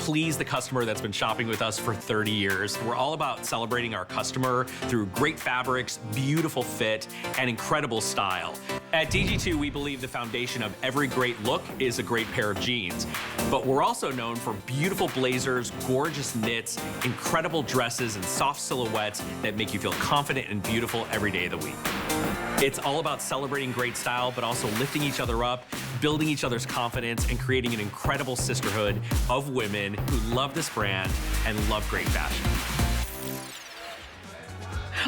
please the customer that's been shopping with us for 30 years. We're all about celebrating our customer through great fabrics, beautiful fit, and incredible style. At DG2, we believe the foundation of every great look is a great pair of jeans. But we're also known for beautiful blazers, gorgeous knits, incredible dresses, and soft silhouettes that make you feel confident and beautiful every day of the week. It's all about celebrating great style, but also lifting each other up, building each other's confidence, and creating an incredible sisterhood of women who love this brand and love great fashion.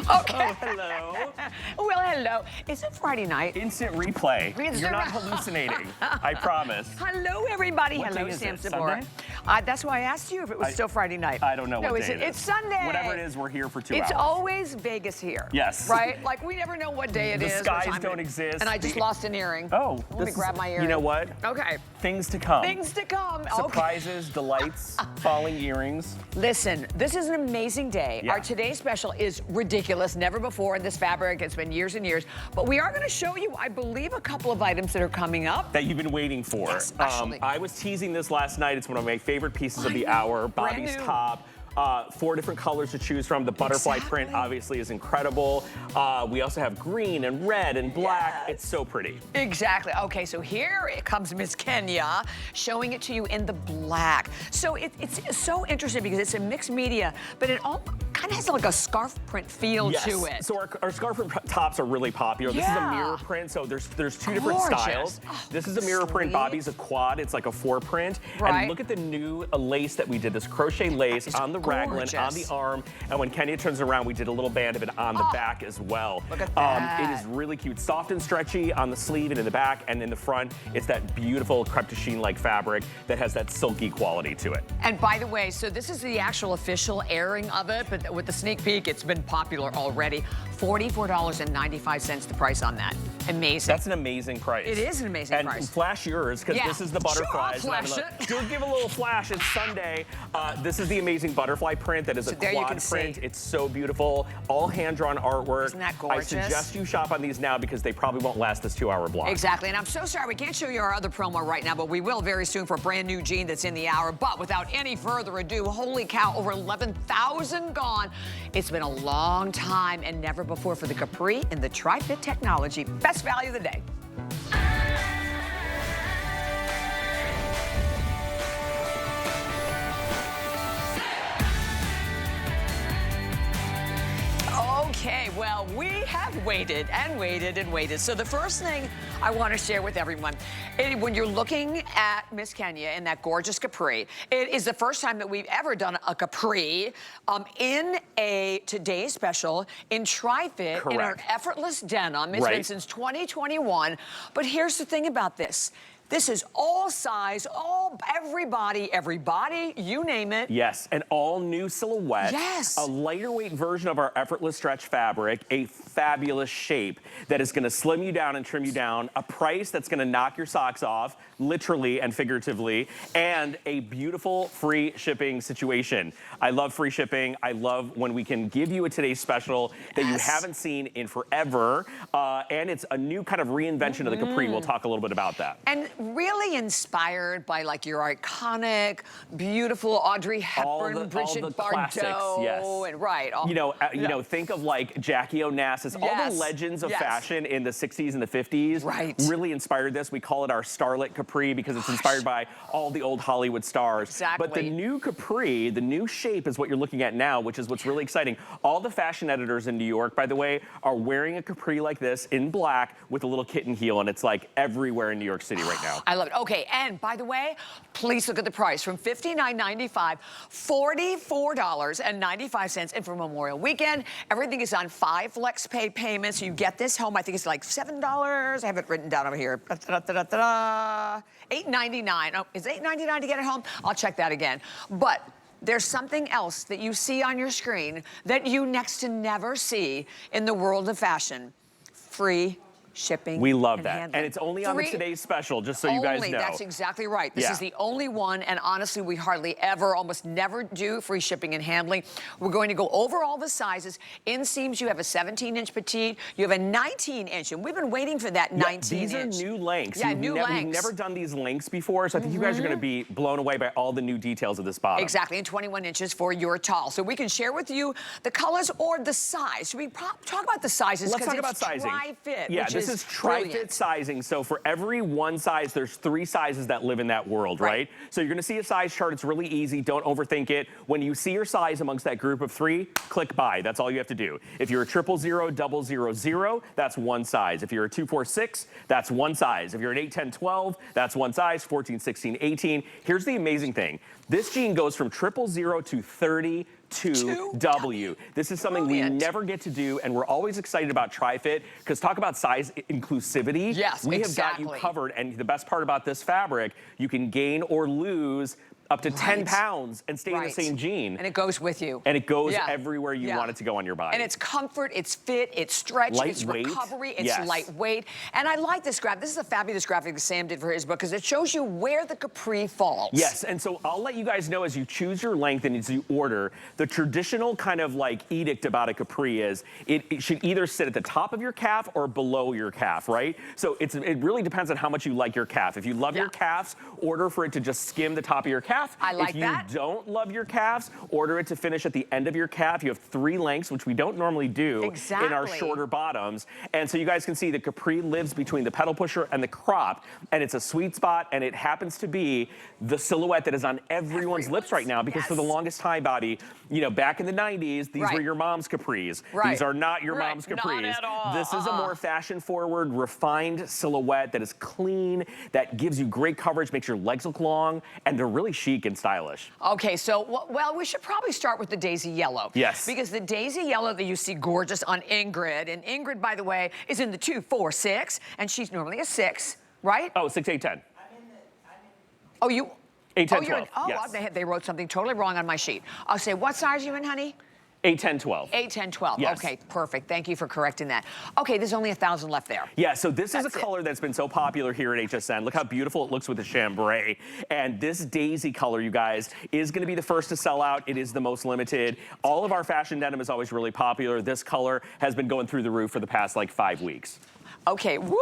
Okay. Oh, hello. Well, hello. Is it Friday night? Instant replay. You're not hallucinating. I promise. Hello, everybody. What hello, day is Sam it? Sabora. Sunday? That's why I asked you if it was still Friday night. I don't know what day it is. it is. It's Sunday. Whatever it is, we're here for 2 hours. It's always Vegas here. Yes. Right? Like, we never know what day it is. The skies don't exist. And I just lost an earring. Oh. Let me grab my earring. You know what? Okay. Things to come. Things to come. Surprises, delights, falling earrings. Listen, this is an amazing day. Yeah. Our today's special is ridiculous. Never before in this fabric. It's been years and years. But we are going to show you, I believe, a couple of items that are coming up. That you've been waiting for. Yes, actually. I was teasing this last night. It's one of my favorite pieces of the hour. Bobby's top. 4 different colors to choose from. The butterfly print obviously is incredible. We also have green and red and black. Yes. It's so pretty. Exactly. Okay, so here it comes Miss Kenya showing it to you in the black. So it's so interesting because it's a mixed media, but it all kind of has like a scarf print feel to it. So our scarf print tops are really popular. This is a mirror print, so there's 2 different styles. Oh, this is a mirror print. Bobby's a quad. It's like a 4 print. Right. And look at the new lace that we did, this crochet lace on the raglan, on the arm, and when Kenya turns around, we did a little band of it on the back as well. Look at that. It is really cute. Soft and stretchy on the sleeve and in the back, and in the front, it's that beautiful crepe de chine-like fabric that has that silky quality to it. And by the way, so this is the actual official airing of it, but with the sneak peek, it's been popular already. $44.95 the price on that. Amazing. That's an amazing price. It is an amazing price. And flash yours, because this is the butterflies. Sure, I'll flash it. Do give a little flash. It's Sunday. This is the amazing butterfly print that is a quad print. It's so beautiful. All hand-drawn artwork. Isn't that gorgeous? I suggest you shop on these now because they probably won't last this 2-hour block. Exactly, and I'm so sorry we can't show you our other promo right now, but we will very soon for a brand new jean that's in the hour. But without any further ado, holy cow, over 11,000 gone. It's been a long time and never before for the capri and the tri-fit technology. Best value of the day. Okay, well, we have waited and waited and waited. So the first thing I want to share with everyone, when you're looking at Miss Kenya in that gorgeous capri, it is the first time that we've ever done a capri in a today's special in tri-fit in our effortless denim. It's been since 2021. But here's the thing about this. This is all size, everybody, you name it. Yes, an all new silhouette. Yes. A lighter weight version of our effortless stretch fabric, a fabulous shape that is gonna slim you down and trim you down, a price that's gonna knock your socks off, literally and figuratively, and a beautiful free shipping situation. I love free shipping. I love when we can give you a today's special that you haven't seen in forever, and it's a new kind of reinvention of the capri. We'll talk a little bit about that. And really inspired by like your iconic, beautiful Audrey Hepburn, Bridget Bardot, classics, and you know, think of like Jackie Onassis, all the legends of fashion in the 60s and the 50s. Really inspired this. We call it our Starlet Capri because it's inspired by all the old Hollywood stars. Exactly. But the new Capri, the new shape is what you're looking at now, which is what's really exciting. All the fashion editors in New York, by the way, are wearing a Capri like this in black with a little kitten heel, and it's like everywhere in New York City right now. I love it. Okay, and by the way, please look at the price. From $59.95, $44.95, and for Memorial Weekend, everything is on 5 flex pay payments. You get this home, I think it's like $7. I have it written down over here. $8.99. Oh, is it $8.99 to get it home? I'll check that again. But there's something else that you see on your screen that you next to never see in the world of fashion. Free shipping. We love and that. handling. And it's only on the today's special, just so you guys know. That's exactly right. This is the only one, and honestly, we hardly ever, almost never do free shipping and handling. We're going to go over all the sizes. Inseams, you have a 17-inch petite, you have a 19-inch, and we've been waiting for that 19-inch. These are new lengths. Yeah, new lengths. We've never done these lengths before, so I think you guys are going to be blown away by all the new details of this bottom. Exactly, and 21 inches for your tall. So we can share with you the colors or the size. Should we talk about the sizes? Let's talk about sizing. Tri-fit, yeah, which this is tri-fit sizing. So for every one size, there's 3 sizes that live in that world, right? So you're going to see a size chart. It's really easy. Don't overthink it. When you see your size amongst that group of 3, click buy. That's all you have to do. If you're a 000, 000, that's one size. If you're a 246, that's one size. If you're an 8, 10, 12, that's one size. 14, 16, 18. Here's the amazing thing. This jean goes from 000 to 32W. This is something we never get to do, and we're always excited about Tri-Fit, because talk about size inclusivity. Yes, we have got you covered, and the best part about this fabric, you can gain or lose up to 10 pounds and stay in the same jean. And it goes with you. And it goes everywhere you want it to go on your body. And it's comfort, it's fit, it's stretch, it's recovery, it's lightweight. And I like this graphic. This is a fabulous graphic that Sam did for his book, because it shows you where the capri falls. Yes, and so I'll let you guys know as you choose your length and as you order, the traditional kind of like edict about a capri is it should either sit at the top of your calf or below your calf, right? So it really depends on how much you like your calf. If you love your calves, order for it to just skim the top of your calf. I like that. If you don't love your calves, order it to finish at the end of your calf. You have 3 lengths, which we don't normally do in our shorter bottoms. And so you guys can see the capri lives between the pedal pusher and the crop, and it's a sweet spot, and it happens to be the silhouette that is on everyone's lips right now, because for the longest time, Bobby, you know, back in the 90s, these were your mom's capris. These are not your mom's capris. Not at all. This is a more fashion-forward, refined silhouette that is clean, that gives you great coverage, makes your legs look long, and they're really chic and stylish. Okay, so, well, we should probably start with the daisy yellow. Yes. Because the daisy yellow that you see gorgeous on Ingrid, and Ingrid, by the way, is in the 2, 4, 6, and she's normally a 6, right? Oh, 6, 8, 10. Oh, you... 8, 10, 12. Yes. They wrote something totally wrong on my sheet. I'll say, what size are you in, honey? 8, 10, 12. 8, 10, 12. Yes. Okay, perfect. Thank you for correcting that. Okay, there's only 1,000 left there. Yeah, so this is a color that's been so popular here at HSN. Look how beautiful it looks with the chambray. And this daisy color, you guys, is going to be the first to sell out. It is the most limited. All of our fashion denim is always really popular. This color has been going through the roof for the past, like, 5 weeks. Okay, woohoo!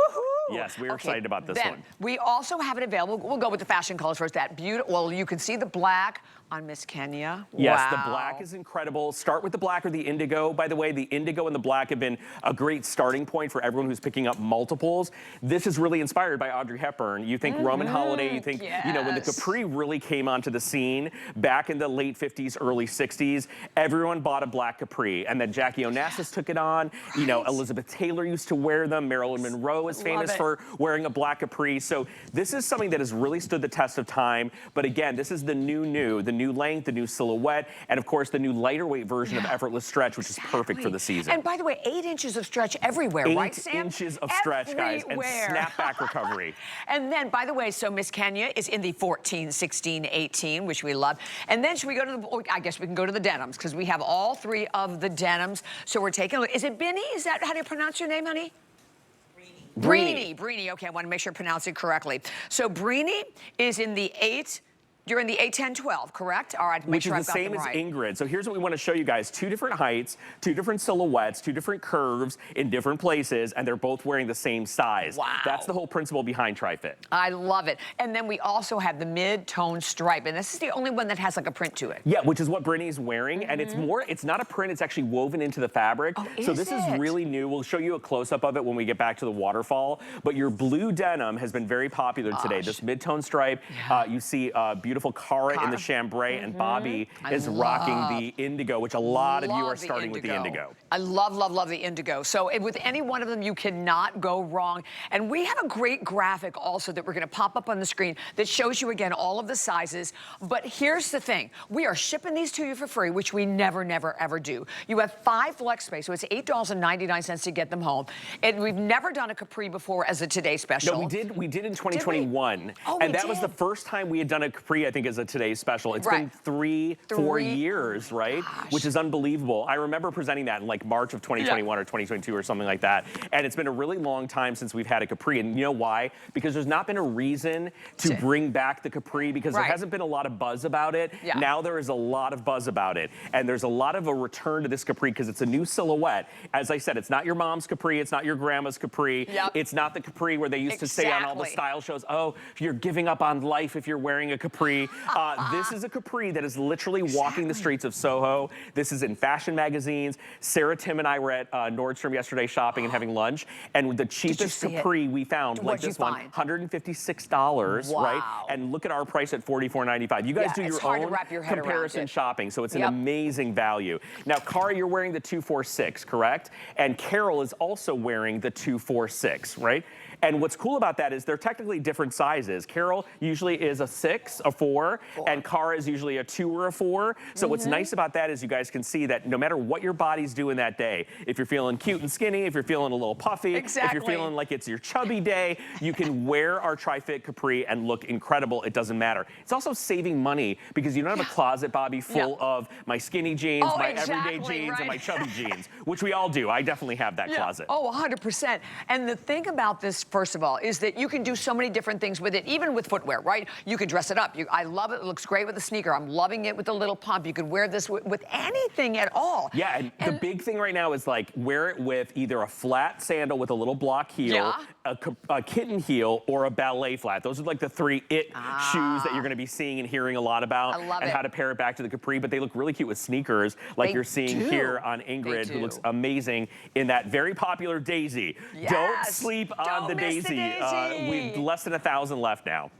Yes, we're excited about this one. We also have it available. We'll go with the fashion colors first. That beautiful, well, you can see the black on Miss Kenya. Yes, the black is incredible. Start with the black or the indigo. By the way, the indigo and the black have been a great starting point for everyone who's picking up multiples. This is really inspired by Audrey Hepburn. You think Roman holiday, you think, you know, when the capri really came onto the scene back in the late 50s, early 60s, everyone bought a black capri. And then Jackie Onassis took it on. You know, Elizabeth Taylor used to wear them. Marilyn Monroe is famous for wearing a black capri. So this is something that has really stood the test of time. But again, this is the new length, the new silhouette, and of course the new lighter weight version of Effortless Stretch, which is perfect for the season. And by the way, 8 inches of stretch everywhere, right, Sam? 8 inches of stretch, guys, and snapback recovery. And then, by the way, so Miss Kenya is in the 14, 16, 18, which we love. And then should we go to the, I guess we can go to the denims, because we have all 3 of the denims. So we're taking a look. Is it Binny? Is that, how do you pronounce your name, honey? Brini. Okay, I want to make sure I pronounce it correctly. So Brini is in the 8. You're in the 8, 10, 12, correct? All right, make sure I've got them right. Which is the same as Ingrid. So here's what we want to show you guys. 2 different heights, 2 different silhouettes, 2 different curves in different places, and they're both wearing the same size. Wow. That's the whole principle behind Tri-Fit. I love it. And then we also have the mid-tone stripe, and this is the only one that has like a print to it. Yeah, which is what Brittany's wearing, and it's not a print, it's actually woven into the fabric. Oh, so this is really new. We'll show you a close-up of it when we get back to the waterfall. But your blue denim has been very popular today. This mid-tone stripe, you see beautiful Cara in the chambray, and Bobby is rocking the indigo, which a lot of you are starting with the indigo. I love the indigo. So with any one of them, you cannot go wrong. And we have a great graphic also that we're going to pop up on the screen that shows you, again, all of the sizes. But here's the thing. We are shipping these to you for free, which we never, ever do. You have 5 flex space, so it's $8.99 to get them home. And we've never done a capri before as a Today Special. No, we did in 2021. Oh, and that was the first time we had done a capri capri, I think, is a today's special. It's been 4 years, right? Gosh. Which is unbelievable. I remember presenting that in like March of 2021 or 2022 or something like that. And it's been a really long time since we've had a capri. And you know why? Because there's not been a reason to bring back the capri, because there hasn't been a lot of buzz about it. Now there is a lot of buzz about it. And there's a lot of a return to this capri because it's a new silhouette. As I said, it's not your mom's capri. It's not your grandma's capri. It's not the capri where they used to say on all the style shows, oh, you're giving up on life if you're wearing a capri. This is a capri that is literally walking the streets of Soho. This is in fashion magazines. Sarah, Tim, and I were at Nordstrom yesterday shopping and having lunch. And the cheapest capri we found, like this one, $156, right? And look at our price at $44.95. You guys do your own comparison shopping, so it's an amazing value. Now, Cara, you're wearing the 246, correct? And Carol is also wearing the 246, right? And what's cool about that is they're technically different sizes. Carol usually is a 6, a 4, and Cara is usually a 2 or a 4. So what's nice about that is you guys can see that no matter what your body's doing that day, if you're feeling cute and skinny, if you're feeling a little puffy, if you're feeling like it's your chubby day, you can wear our Tri-Fit Capri and look incredible. It doesn't matter. It's also saving money because you don't have a closet, Bobby, full of my skinny jeans, my everyday jeans, and my chubby jeans, which we all do. I definitely have that closet. Oh, 100%. And the thing about this, first of all, is that you can do so many different things with it, even with footwear, right? You could dress it up. I love it. It looks great with a sneaker. I'm loving it with the little pump. You could wear this with anything at all. Yeah, and the big thing right now is like wear it with either a flat sandal with a little block heel, a kitten heel, or a ballet flat. Those are like the 3 shoes that you're going to be seeing and hearing a lot about, and how to pair it back to the capri. But they look really cute with sneakers, like you're seeing here on Ingrid, who looks amazing in that very popular Daisy. Don't sleep on the Daisy. We've less than 1,000 left now.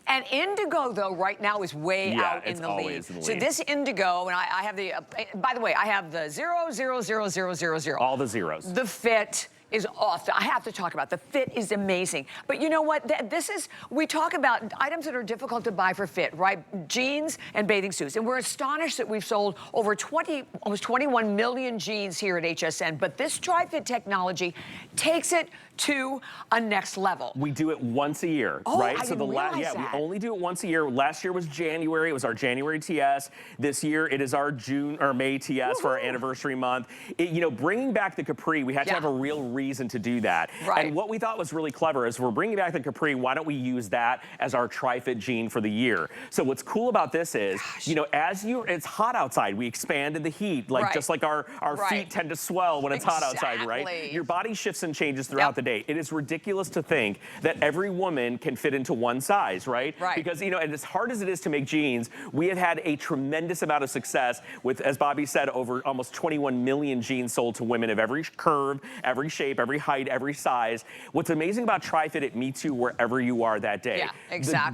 And indigo, though, right now is way out in the lead. So this indigo, and I have the, by the way, I have the 0000000. All the zeros. The fit is off. I have to talk about the fit is amazing. But you know what? This is, we talk about items that are difficult to buy for fit, right? Jeans and bathing suits. And we're astonished that we've sold over almost 21 million jeans here at HSN. But this Tri-Fit technology takes it to a next level. We do it once a year, right? I didn't realize that. We only do it once a year. Last year was January. It was our January TS. This year it is our June or May TS for our anniversary month. You know, bringing back the capri, we had to have a real reason to do that. And what we thought was really clever is we're bringing back the capri. Why don't we use that as our Tri-Fit jean for the year? So what's cool about this is, you know, it's hot outside. We expanded the heat, like just like our feet tend to swell when it's hot outside, right? Your body shifts and changes throughout the day. It is ridiculous to think that every woman can fit into one size, right? Because, you know, and as hard as it is to make jeans, we have had a tremendous amount of success with, as Bobby said, over almost 21 million jeans sold to women of every curve, every shape, every height, every size. What's amazing about Tri-Fit, it meets you wherever you are that day.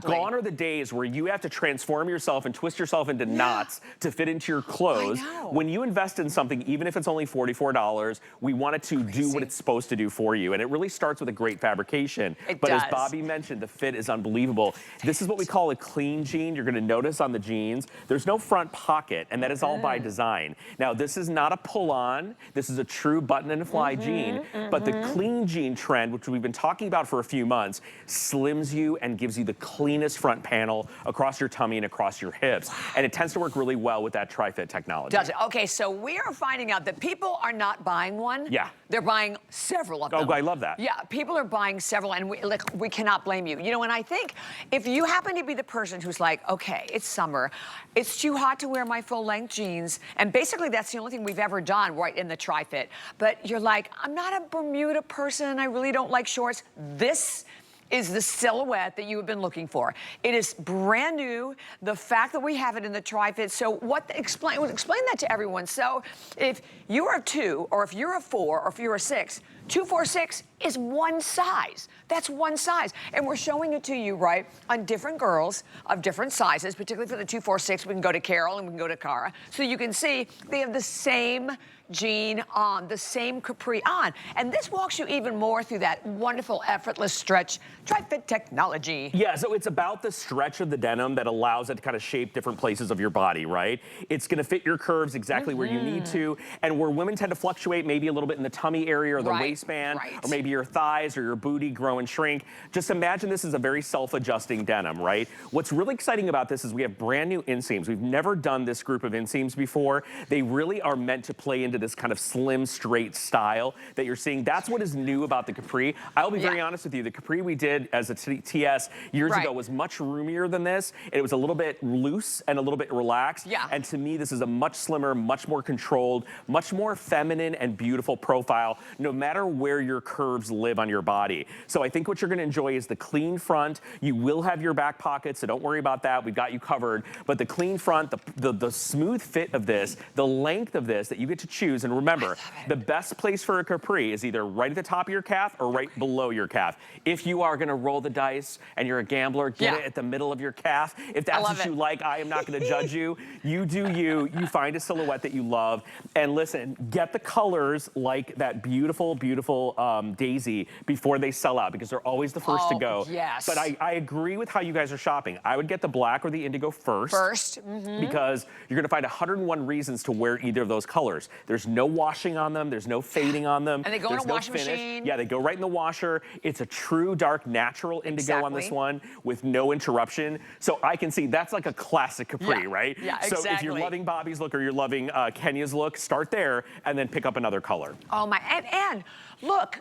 Gone are the days where you have to transform yourself and twist yourself into knots to fit into your clothes. When you invest in something, even if it's only $44, we want it to do what it's supposed to do for you. And it really starts with a great fabrication. But as Bobby mentioned, the fit is unbelievable. This is what we call a clean jean. You're going to notice on the jeans, there's no front pocket, and that is all by design. Now, this is not a pull-on. This is a true button and fly jean. But the clean jean trend, which we've been talking about for a few months, slims you and gives you the cleanest front panel across your tummy and across your hips. And it tends to work really well with that Tri-Fit technology. Does it? Okay, so we are finding out that people are not buying one. They're buying several of them. Oh, I love that. Yeah, people are buying several, and we cannot blame you. You know, and I think if you happen to be the person who's like, okay, it's summer, it's too hot to wear my full-length jeans, and basically that's the only thing we've ever done right in the Tri-Fit, but you're like, I'm not a Bermuda person, I really don't like shorts. This is the silhouette that you have been looking for. It is brand new. The fact that we have it in the Tri-Fit. So explain that to everyone. So if you're a 2, or if you're a 4, or if you're a 6, 246 is one size. That's one size. And we're showing it to you, right, on different girls of different sizes, particularly for the 246. We can go to Carol and we can go to Cara. So you can see they have the same jean on, the same capri on. And this walks you even more through that wonderful, effortless stretch Tri-Fit technology. Yeah, so it's about the stretch of the denim that allows it to kind of shape different places of your body, right? It's going to fit your curves exactly where you need to. And where women tend to fluctuate maybe a little bit in the tummy area or the waistband, or maybe maybe your thighs or your booty grow and shrink. Just imagine this is a very self-adjusting denim, right? What's really exciting about this is we have brand new inseams. We've never done this group of inseams before. They really are meant to play into this kind of slim, straight style that you're seeing. That's what is new about the capri. I'll be very honest with you. The capri we did as a TS years ago was much roomier than this. It was a little bit loose and a little bit relaxed. Yeah. And to me, this is a much slimmer, much more controlled, much more feminine and beautiful profile, no matter where your curves live on your body. So I think what you're gonna enjoy is the clean front. You will have your back pockets, so don't worry about that. We've got you covered. But the clean front, the smooth fit of this, the length of this that you get to choose. And remember, the best place for a capri is either right at the top of your calf or right below your calf. If you are gonna roll the dice and you're a gambler, get it at the middle of your calf. If that's what you like, I am not gonna judge you. You do you. You find a silhouette that you love. And listen, get the colors like that beautiful, beautiful daisy before they sell out, because they're always the first to go. Yes. But I agree with how you guys are shopping. I would get the black or the indigo first. Because you're gonna find 101 reasons to wear either of those colors. There's no washing on them. There's no fading on them. And they go in a washing machine. Yeah, they go right in the washer. It's a true dark natural indigo on this one with no interruption. So I can see that's like a classic capri, right? Yeah, so if you're loving Bobby's look or you're loving Kenya's look, start there and then pick up another color. Oh my, and look,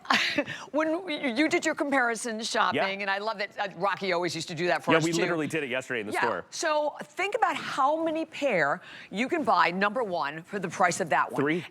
when you did your comparison shopping, and I love that Rocky always used to do that for us too. Yeah, we literally did it yesterday in the store. So think about how many pair you can buy, number one, for the price of that one.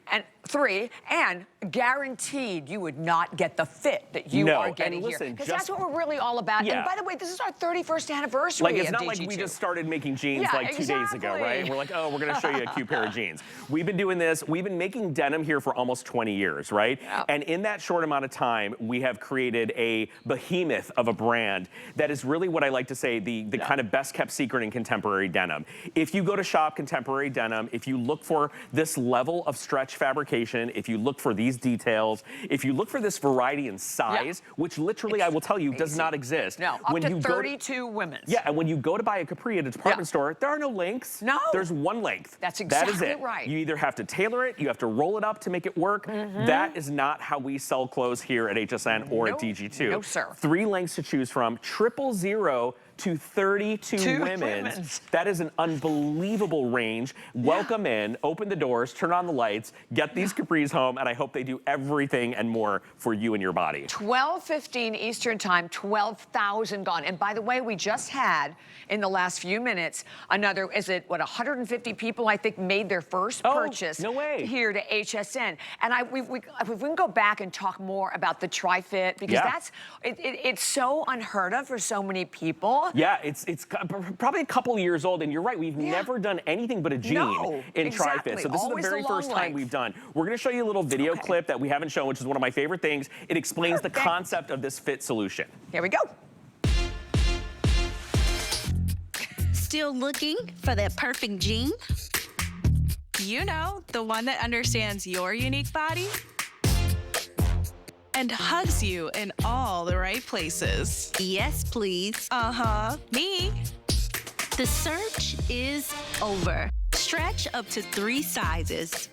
Three, and guaranteed you would not get the fit that you are getting here. Because that's what we're really all about. And by the way, this is our 31st anniversary Like, it's not DG2. like we just started making jeans like 2 days ago, right? We're like, oh, we're gonna show you a cute pair of jeans. We've been doing this, we've been making denim here for almost 20 years, right? And in that short amount of time, we have created a behemoth of a brand that is really what I like to say, the kind of best kept secret in contemporary denim. If you go to shop contemporary denim, if you look for this level of stretch fabrication, if you look for these details, if you look for this variety in size, which literally I will tell you does not exist. No, up to 32 women's. Yeah, and when you go to buy a capri at a department store, there are no lengths. No. There's one length. That's exactly that is it. right. You either have to tailor it, you have to roll it up to make it work. That is not how we sell clothes here at HSN or at DG2. No, sir. 3 lengths to choose from, 000 to 32 women's. That is an unbelievable range. Welcome in, open the doors, turn on the lights, get these capris home, and I hope they do everything and more for you and your body. 12:15 Eastern time, 12,000 gone. And by the way, we just had, in the last few minutes, another, 150 people, I think, made their first purchase here to HSN. And we can go back and talk more about the tri-fit, because it's so unheard of for so many people. Yeah, it's probably a couple years old, and you're right, we've never done anything but a jean in tri-fit. So this is the very first time we've done. We're gonna show you a little video clip that we haven't shown, which is one of my favorite things. It explains the concept of this fit solution. Here we go. Still looking for that perfect jean? You know, the one that understands your unique body and hugs you in all the right places. Yes, please. Me. The search is over. Stretch up to 3 sizes.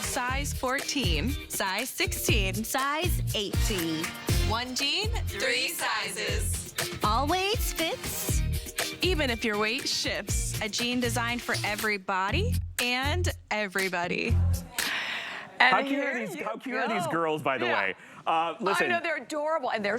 Size 14. Size 16. Size 18. 1 jean, 3 sizes. Always fits. Even if your weight shifts, a jean designed for every body and everybody. And how cute are these girls, by the way? Listen. I know, they're adorable. And there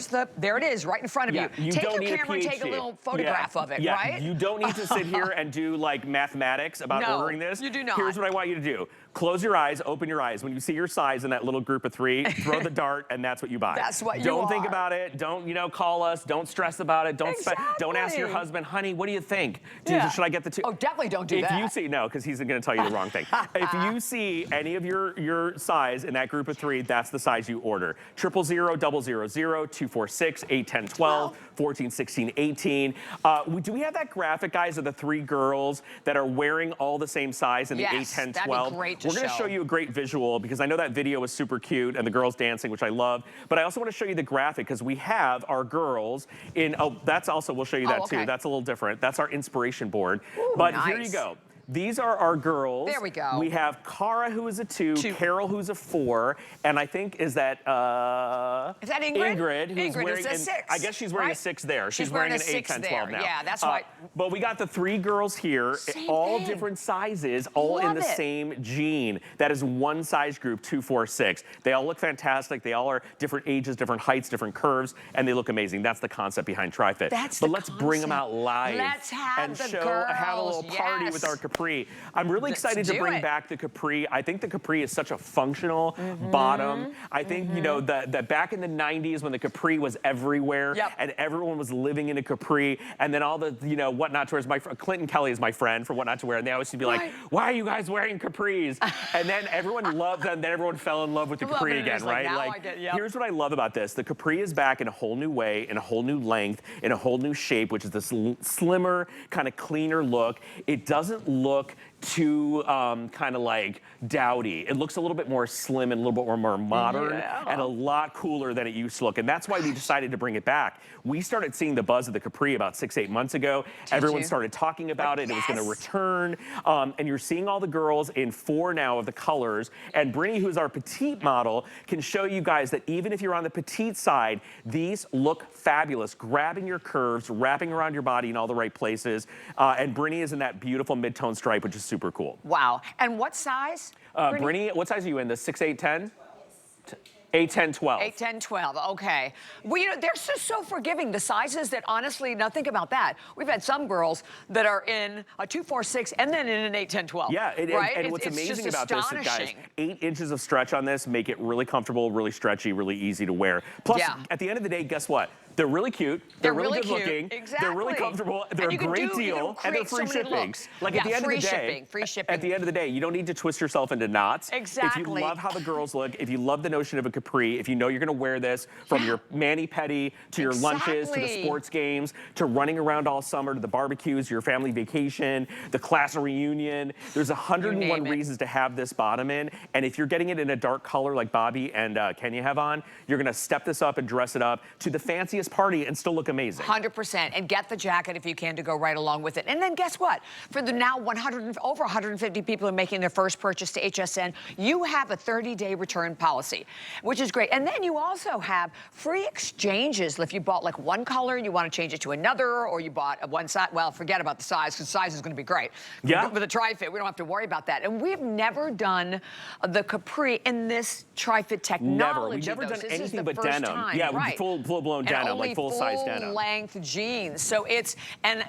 it is, right in front of you. Take your camera and take a little photograph of it, right? You don't need to sit here and do like mathematics about ordering this. You do not. Here's what I want you to do. Close your eyes, open your eyes. When you see your size in that little group of 3, throw the dart, and that's what you buy. That's what you Don't think about it. Don't, call us. Don't stress about it. Don't ask your husband, honey, what do you think? Should I get the 2? Oh, definitely don't do that. If you see, no, because he's going to tell you the wrong thing. If you see any of your size in that group of 3, that's the size you order. 000 000 246 810 12 14 16 18. Do we have that graphic, guys, of the 3 girls that are wearing all the same size in the 8, 10, 12? Great. We're going to show you a great visual, because I know that video was super cute and the girls dancing, which I love. But I also want to show you the graphic, because we have our girls in, that's also, we'll show you that too. That's a little different. That's our inspiration board. Ooh, but nice. here you go. These are our girls. There we go. We have Cara, who is a 2, Carol, who's a 4, and I think, is that Ingrid? Ingrid, who's Ingrid wearing, is a 6. I guess she's wearing a 6 there. She's wearing an 8, 10, 12 now. Yeah, that's right. But we got the 3 girls here, all different sizes, all in the same jean. That is one size group, 2, 4, 6. They all look fantastic. They all are different ages, different heights, different curves, and they look amazing. That's the concept behind Tri-Fit. But let's bring them out live. Let's have and the have a little party with our capri. I'm really excited to bring back the capri. I think the capri is such a functional bottom. I think, you know, that back in the 90s when the capri was everywhere and everyone was living in a capri, and then all the, you know, what not to wear. Clinton Kelly is my friend from What Not to Wear, and they always used to be like, why are you guys wearing capris? And then everyone loved them, then everyone fell in love with the capri again, right? Like, here's what I love about this. The capri is back in a whole new way, in a whole new length, in a whole new shape, which is this slimmer, kind of cleaner look. It doesn't look too kind of like dowdy. It looks a little bit more slim and a little bit more modern and a lot cooler than it used to look. And that's why we decided to bring it back. We started seeing the buzz of the capri about 6, 8 months ago. Everyone started talking about it. It was going to return. And you're seeing all the girls in 4 now of the colors. And Brittany, who's our petite model, can show you guys that even if you're on the petite side, these look fabulous. Grabbing your curves, wrapping around your body in all the right places. And Brittany is in that beautiful mid-tone stripe, which is super cool. Wow. And what size? Brittany, what size are you in? The 6, 8, 10? 8, 10, 12. 8, 10, 12. Okay. Well, you know, they're so forgiving. The sizes that honestly, now think about that. We've had some girls that are in a 2, 4, 6 and then in an 8, 10, 12. Yeah, right? And what's amazing about this is, guys, 8 inches of stretch on this make it really comfortable, really stretchy, really easy to wear. Plus, at the end of the day, guess what? They're really cute. They're really good looking. Exactly. They're really comfortable. They're a great deal. And they're free shipping. Like at the end of the day, free shipping. At the end of the day, you don't need to twist yourself into knots. Exactly. If you love how the girls look, if you love the notion of a capri, if you know you're going to wear this from your mani-pedi to your lunches, to the sports games, to running around all summer, to the barbecues, your family vacation, the class reunion, there's 101 reasons to have this bottom in. And if you're getting it in a dark color like Bobby and Kenya have on, you're going to step this up and dress it up to the fanciest party and still look amazing. 100%. And get the jacket if you can to go right along with it. And then guess what? For the now over 150 people who are making their first purchase to HSN, you have a 30-day return policy, which is great. And then you also have free exchanges. If you bought like one color and you want to change it to another, or you bought one size, well, forget about the size, because size is going to be great. Yeah. With a Tri-Fit, we don't have to worry about that. And we've never done the capri in this Tri-Fit technology. Never. We've never done anything but denim. Yeah, full-blown denim, like full-size denim. Full-length jeans. So it's, and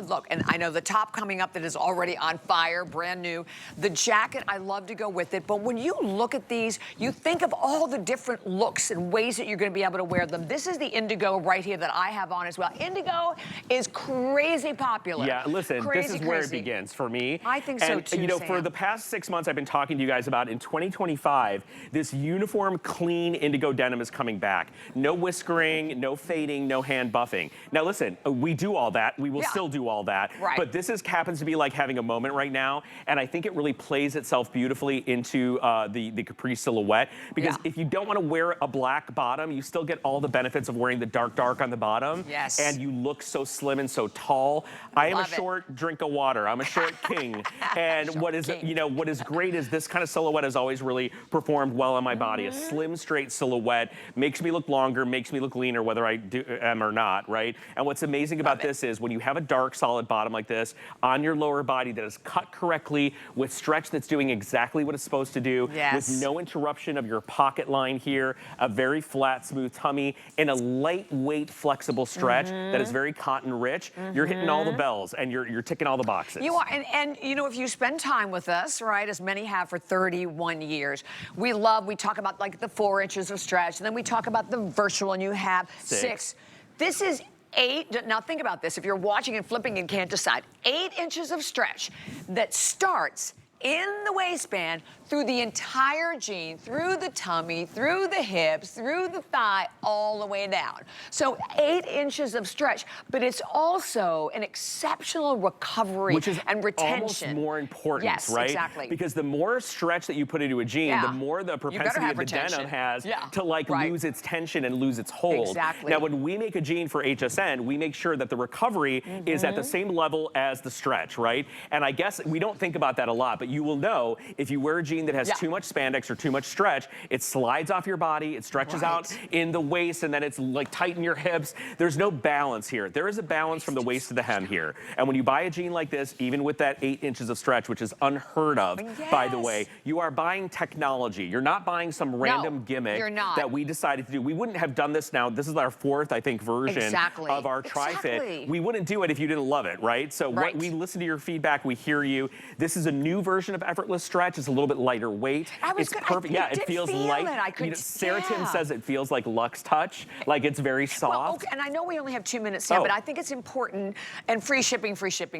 look, and I know the top coming up that is already on fire, brand new. The jacket, I love to go with it. But when you look at these, you think of all the different looks and ways that you're going to be able to wear them. This is the indigo right here that I have on as well. Indigo is crazy popular. Yeah, listen, this is where it begins for me. I think so too, you know, Sam. for the past 6 months, I've been talking to you guys about in 2025, this uniform, clean indigo denim is coming back. No whiskering, no fading, no hand buffing. Now listen, we do all that. We will still do all that. Right. But this happens to be like having a moment right now, and I think it really plays itself beautifully into the capri silhouette, because if you don't want to wear a black bottom, you still get all the benefits of wearing the dark on the bottom. Yes. And you look so slim and so tall. I am a short drink of water. I'm a short king. And what is great is this kind of silhouette has always really performed well on my body. A slim, straight silhouette makes me look longer, makes me look leaner, whether I am or not, right? And what's amazing about this is when you have a dark, solid bottom like this on your lower body that is cut correctly with stretch that's doing exactly what it's supposed to do, with no interruption of your pocket line here, a very flat, smooth tummy, and a lightweight, flexible stretch that is very cotton rich, you're hitting all the bells and you're ticking all the boxes. You are, and you know, if you spend time with us, right, as many have for 31 years, we talk about like the 4 inches of stretch, and then we talk about the virtual, and you have 6. This is 8, now think about this, if you're watching and flipping and can't decide, 8 inches of stretch that starts in the waistband through the entire jean, through the tummy, through the hips, through the thigh, all the way down. So 8 inches of stretch, but it's also an exceptional recovery and retention. Almost more important, yes, right? Exactly. Because the more stretch that you put into a jean, the more the propensity of the denim has to like lose its tension and lose its hold. Exactly. Now, when we make a jean for HSN, we make sure that the recovery is at the same level as the stretch, right? And I guess we don't think about that a lot, but you will know if you wear a jean that has too much spandex or too much stretch, it slides off your body, it stretches out in the waist, and then it's like tight in your hips. There's no balance here. There is a balance from the waist to the hem here. And when you buy a jean like this, even with that 8 inches of stretch, which is unheard of, by the way, you are buying technology. You're not buying some random gimmick that we decided to do. We wouldn't have done this now. This is our 4th, I think, version of our Tri-Fit. We wouldn't do it if you didn't love it, right? So what we listen to your feedback, we hear you. This is a new version of effortless stretch. It's a little bit lighter weight. It's perfect. Yeah, it feels light. Sarah Tim says it feels like Luxe Touch, like it's very soft. Well, okay, and I know we only have 2 minutes here, but I think it's important, and free shipping,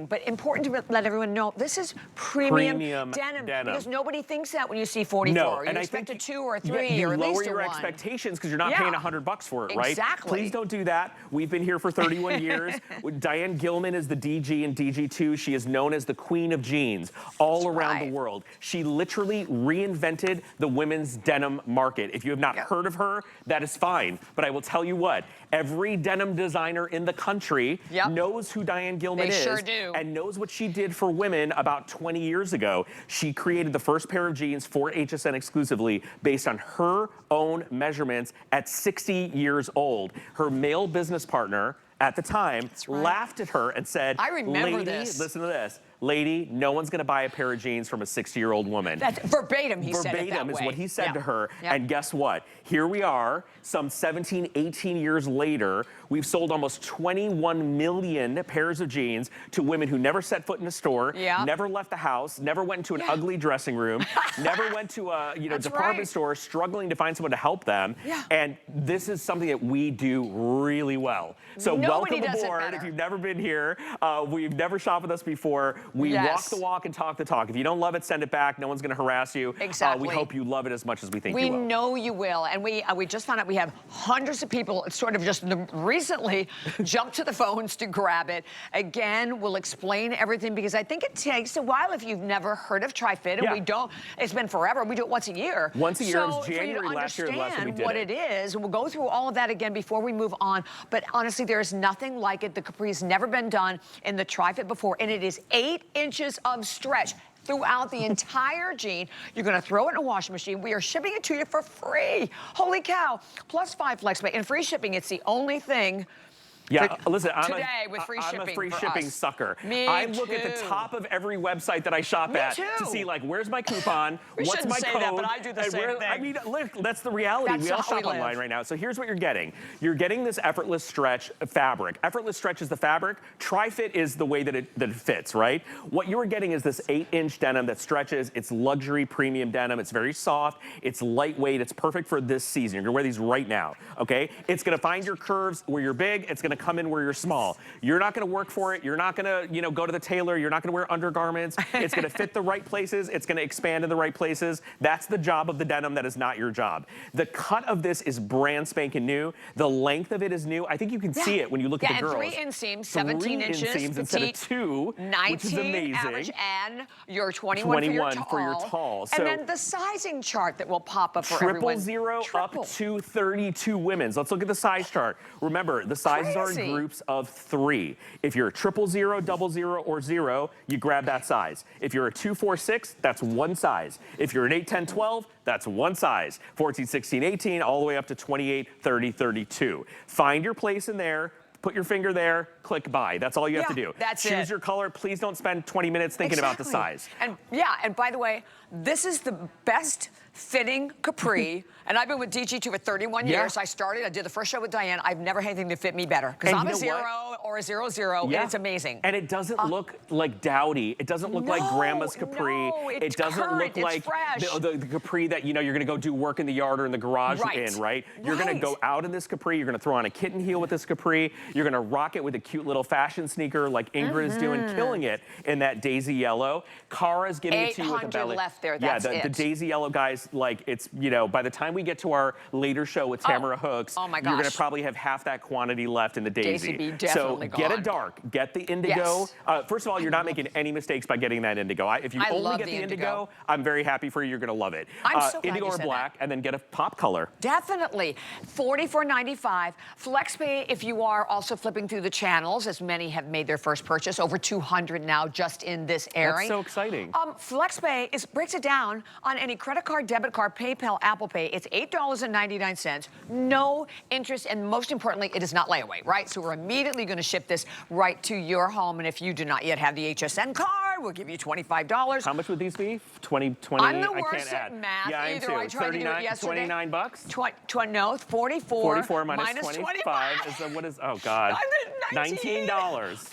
but important to let everyone know this is premium denim. Because nobody thinks that when you see 44. No, you expect a 2 or a 3 or at you least lower a your 1. expectations because you're not paying $100 for it, right? Exactly. Please don't do that. We've been here for 31 years. Diane Gilman is the DG in DG2. She is known as the queen of jeans all around the world. She literally reinvented the women's denim market. If you have not heard of her, that is fine. But I will tell you what, every denim designer in the country knows who Diane Gilman is. Sure do. And knows what she did for women about 20 years ago. She created the first pair of jeans for HSN exclusively based on her own measurements at 60 years old. Her male business partner at the time laughed at her and said, I remember lady, this. listen to this. Lady, no one's gonna buy a pair of jeans from a 60-year-old woman. That's verbatim, he said it that way. Verbatim is what he said to her. And guess what? Here we are, some 17, 18 years later, we've sold almost 21 million pairs of jeans to women who never set foot in a store, never left the house, never went into an ugly dressing room, never went to a department store struggling to find someone to help them. And this is something that we do really well. So welcome aboard. If you've never been here, we've never shopped with us before. We walk the walk and talk the talk. If you don't love it, send it back. No one's going to harass you. Exactly. We hope you love it as much as we think you will. We know you will. And we just found out we have hundreds of people sort of just recently jumped to the phones to grab it. Again, we'll explain everything because I think it takes a while if you've never heard of Tri-Fit. And we don't, it's been forever. We do it once a year. Once a year. So It was January last year last time we did what it is, and we'll go through all of that again before we move on. But honestly, there is nothing like it. The capri's never been done in the Tri-Fit before, and it is 8 inches of stretch throughout the entire jean. You're gonna throw it in a washing machine. We are shipping it to you for free. Holy cow. Plus 5 flex pay and free shipping. It's the only thing. Listen, I'm with free shipping a free shipping sucker. Me I look at the top of every website that I shop at to see, like, where's my coupon? What's my code? That, but I do the same thing. I mean, look, that's the reality. We all shop online right now. So here's what you're getting. You're getting this effortless stretch fabric. Effortless stretch is the fabric. Tri-Fit is the way that it fits, right? What you're getting is this 8-inch denim that stretches. It's luxury premium denim. It's very soft. It's lightweight. It's perfect for this season. You're gonna wear these right now, okay? It's gonna find your curves where you're big. It's gonna come in where you're small. You're not gonna work for it. You're not gonna, go to the tailor. You're not gonna wear undergarments. It's gonna fit the right places. It's gonna expand in the right places. That's the job of the denim. That is not your job. The cut of this is brand spanking new. The length of it is new. I think you can see it when you look at the girls. And 3 inseams, 17 inches, inseams instead of 2, 19 which is amazing. Average, and your 21 for your tall. So, and then the sizing chart that will pop up for everyone. 000 up to 32 women's. Let's look at the size chart. Remember, the sizes are in groups of 3. If you're a 000, 00, or 0, you grab that size. If you're a 2, 4, 6, that's one size. If you're an 8, 10, 12, that's one size. 14, 16, 18, all the way up to 28, 30, 32. Find your place in there. Put your finger there, click buy. That's all you have to do. Choose your color. Please don't spend 20 minutes thinking about the size. And and by the way, this is the best fitting capri. And I've been with DG2 for 31 years. I did the first show with Diane. I've never had anything to fit me better. Because I'm a 0 or a 00, and it's amazing. And it doesn't look like dowdy. It doesn't look like grandma's capri. No, it doesn't look like the capri that, you're gonna go do work in the yard or in the garage in, right? You're gonna go out in this capri. You're gonna throw on a kitten heel with this capri. You're gonna rock it with a cute cute little fashion sneaker like Ingrid is doing, killing it in that daisy yellow. Kara's giving it to you with a belly. left there, that's the daisy yellow, guys, like it's, you know, by the time we get to our later show with Tamara Hooks, oh my you're gonna gosh. probably have half that quantity left in the daisy. Be So definitely get a gone. dark, get the indigo. Yes. First of all, you're not making any mistakes by getting that indigo. If you only get the indigo, I'm very happy for you. You're gonna love it. I'm so glad indigo you or said black, and then get a pop color. Definitely. $44.95. FlexPay if you are also flipping through the channels, as many have made their first purchase. Over 200 now just in this airing. That's so exciting. FlexPay breaks it down on any credit card, debit card, PayPal, Apple Pay. It's $8.99. No interest, and most importantly, it is not layaway, right? So we're immediately going to ship this right to your home. And if you do not yet have the HSN card, we'll give you $25. How much would these be? 20. I'm the I worst can't at add. math. Yeah, I am Either too. I tried to do it yesterday. 29 bucks? No, 44. 44 minus 25 is what is, oh God. $19.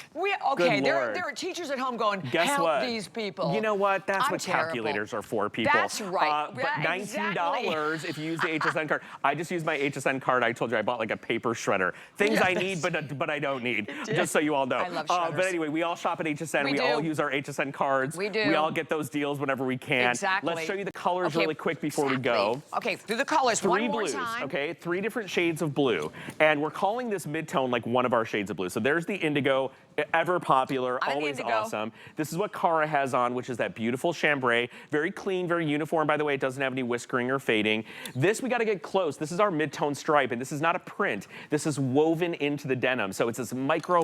Okay, Good there Lord. are teachers at home going, Guess help what? these people. You know what? That's I'm what terrible. calculators are for, people. That's right. But Yeah, $19 exactly. if you use the HSN card. I just used my HSN card. I told you I bought like a paper shredder. Things I need, but I don't need. Just so you all know. I love shredders. But anyway, we all shop at HSN. We all use our HSN cards. We do. We all get those deals whenever we can. Exactly. Let's show you the colors really quick before we go. Okay, through the colors. Three one more blues, time. okay? 3 different shades of blue. And we're calling this mid-tone like one of our shades of blue. So there's the indigo, ever popular, always awesome. This is what Kara has on, which is that beautiful chambray. Very clean, very uniform, by the way. It doesn't have any whiskering or fading. This, we gotta get close. This is our mid-tone stripe, and this is not a print. This is woven into the denim. So it's this micro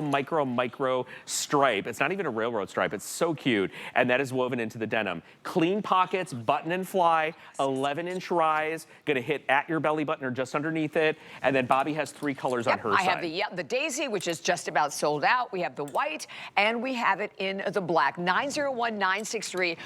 stripe. It's not even a railroad stripe. It's so cute. And that is woven into the denim. Clean pockets, button and fly, 11-inch rise, gonna hit at your belly button or just underneath it. And then Bobby has 3 colors on her side. I have the daisy, which is just about sold out. We have the white, and we have it in the black. 901-963.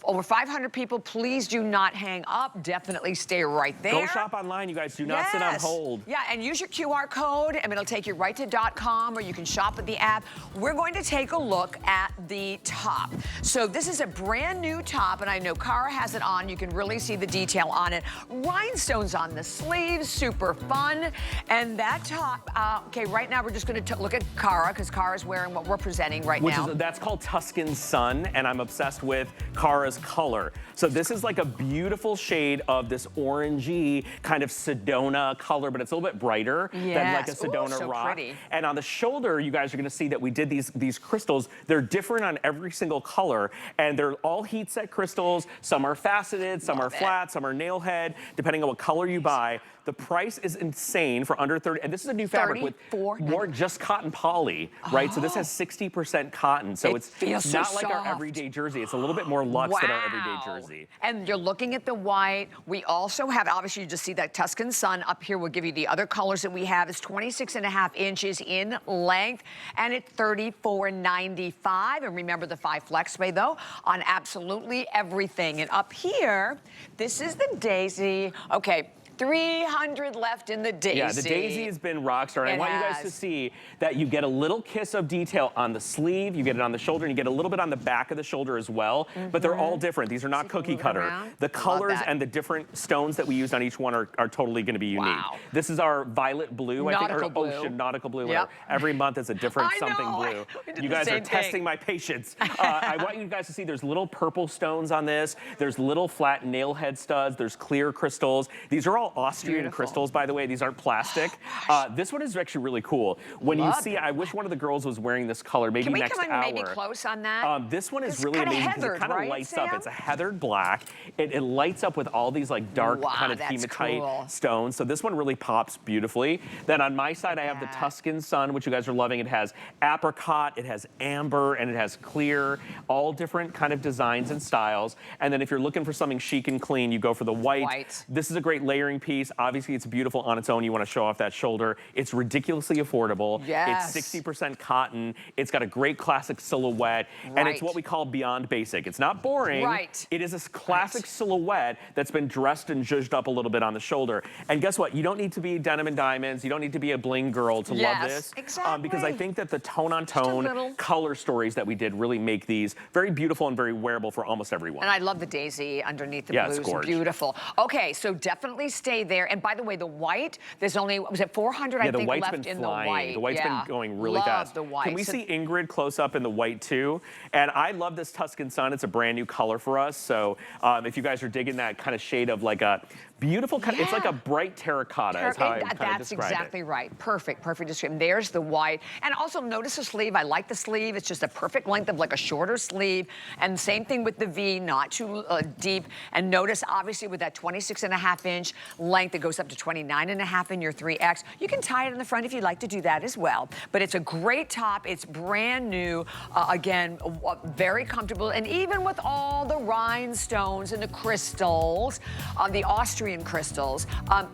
Over 500 people, please do not hang up. Definitely stay right there. Go shop online, you guys. Do not sit on hold. Yeah, and use your QR code, and it'll take you right to .com, or you can shop with the app. We're going to take a look at the top. So this is a brand new top, and I know Kara has it on. You can really see the detail on it. Rhinestones on the sleeves, super fun. And that top, okay, right now we're just going to look at Kara, because Kara's wearing what we're presenting right now. That's called Tuscan Sun, and I'm obsessed with Kara's color. So this is like a beautiful shade of this orangey kind of Sedona color, but it's a little bit brighter than like a Sedona rock. Pretty. And on the shoulder, you guys are gonna see that we did these crystals. They're different on every single color, and they're all heat set crystals. Some are faceted, some are flat, some are nail head, depending on what color you buy. The price is insane for under 30, and this is a new fabric with more just cotton poly, right? So this has 60% cotton, so it's not like our everyday jersey. It's a little bit more luxe than our everyday jersey. And you're looking at the white. We also have, obviously you just see that Tuscan Sun up here. We'll give you the other colors that we have. It's 26.5 inches in length, and it's $34.95. And remember the 5 flex pay though on absolutely everything. And up here, this is the daisy. Okay. 300 left in the daisy. Yeah, the daisy has been rock star. And I want you guys to see that you get a little kiss of detail on the sleeve, you get it on the shoulder, and you get a little bit on the back of the shoulder as well. But they're all different. These are not cookie cutter. The colors and the different stones that we used on each one are totally going to be unique. Wow. This is our violet blue, I think, or ocean nautical blue. Yep. Every month is a different something blue. We You guys are testing my patience. I want you guys to see there's little purple stones on this. There's little flat nail head studs. There's clear crystals. These are all Austrian crystals, by the way. These aren't plastic. This one is actually really cool. When you see, I wish one of the girls was wearing this color, maybe next hour. Can we come in maybe close on that? This one is really amazing because it kind of lights up. It's a heathered black. It lights up with all these like dark kind of hematite stones. So this one really pops beautifully. Then on my side, I have the Tuscan Sun, which you guys are loving. It has apricot, it has amber, and it has clear, all different kind of designs and styles. And then if you're looking for something chic and clean, you go for the white. This is a great layering piece. Obviously, it's beautiful on its own. You want to show off that shoulder. It's ridiculously affordable. It's 60% cotton. It's got a great classic silhouette. And it's what we call beyond basic. It's not boring. It is a classic silhouette that's been dressed and zhuzhed up a little bit on the shoulder. And guess what? You don't need to be denim and diamonds. You don't need to be a bling girl to love this. Because I think that the tone-on-tone color stories that we did really make these very beautiful and very wearable for almost everyone. And I love the daisy underneath the blues. It's beautiful. Okay, so definitely stay stay there. And by the way, the white, there's only, was it 400, I think, the white's left been in flying. the white. The white's been going really Love fast. the white. Can we see Ingrid close up in the white too? And I love this Tuscan Sun. It's a brand new color for us. So if you guys are digging that kind of shade of like a beautiful, it's like a bright terracotta is how I kind of That's describe exactly it. right. Perfect description. There's the white. And also notice the sleeve. I like the sleeve. It's just a perfect length of like a shorter sleeve. And same thing with the V, not too deep. And notice obviously with that 26.5-inch length, it goes up to 29.5 in your 3X. You can tie it in the front if you'd like to do that as well. But it's a great top. It's brand new. Again, very comfortable. And even with all the rhinestones and the crystals, the Austrian crystals,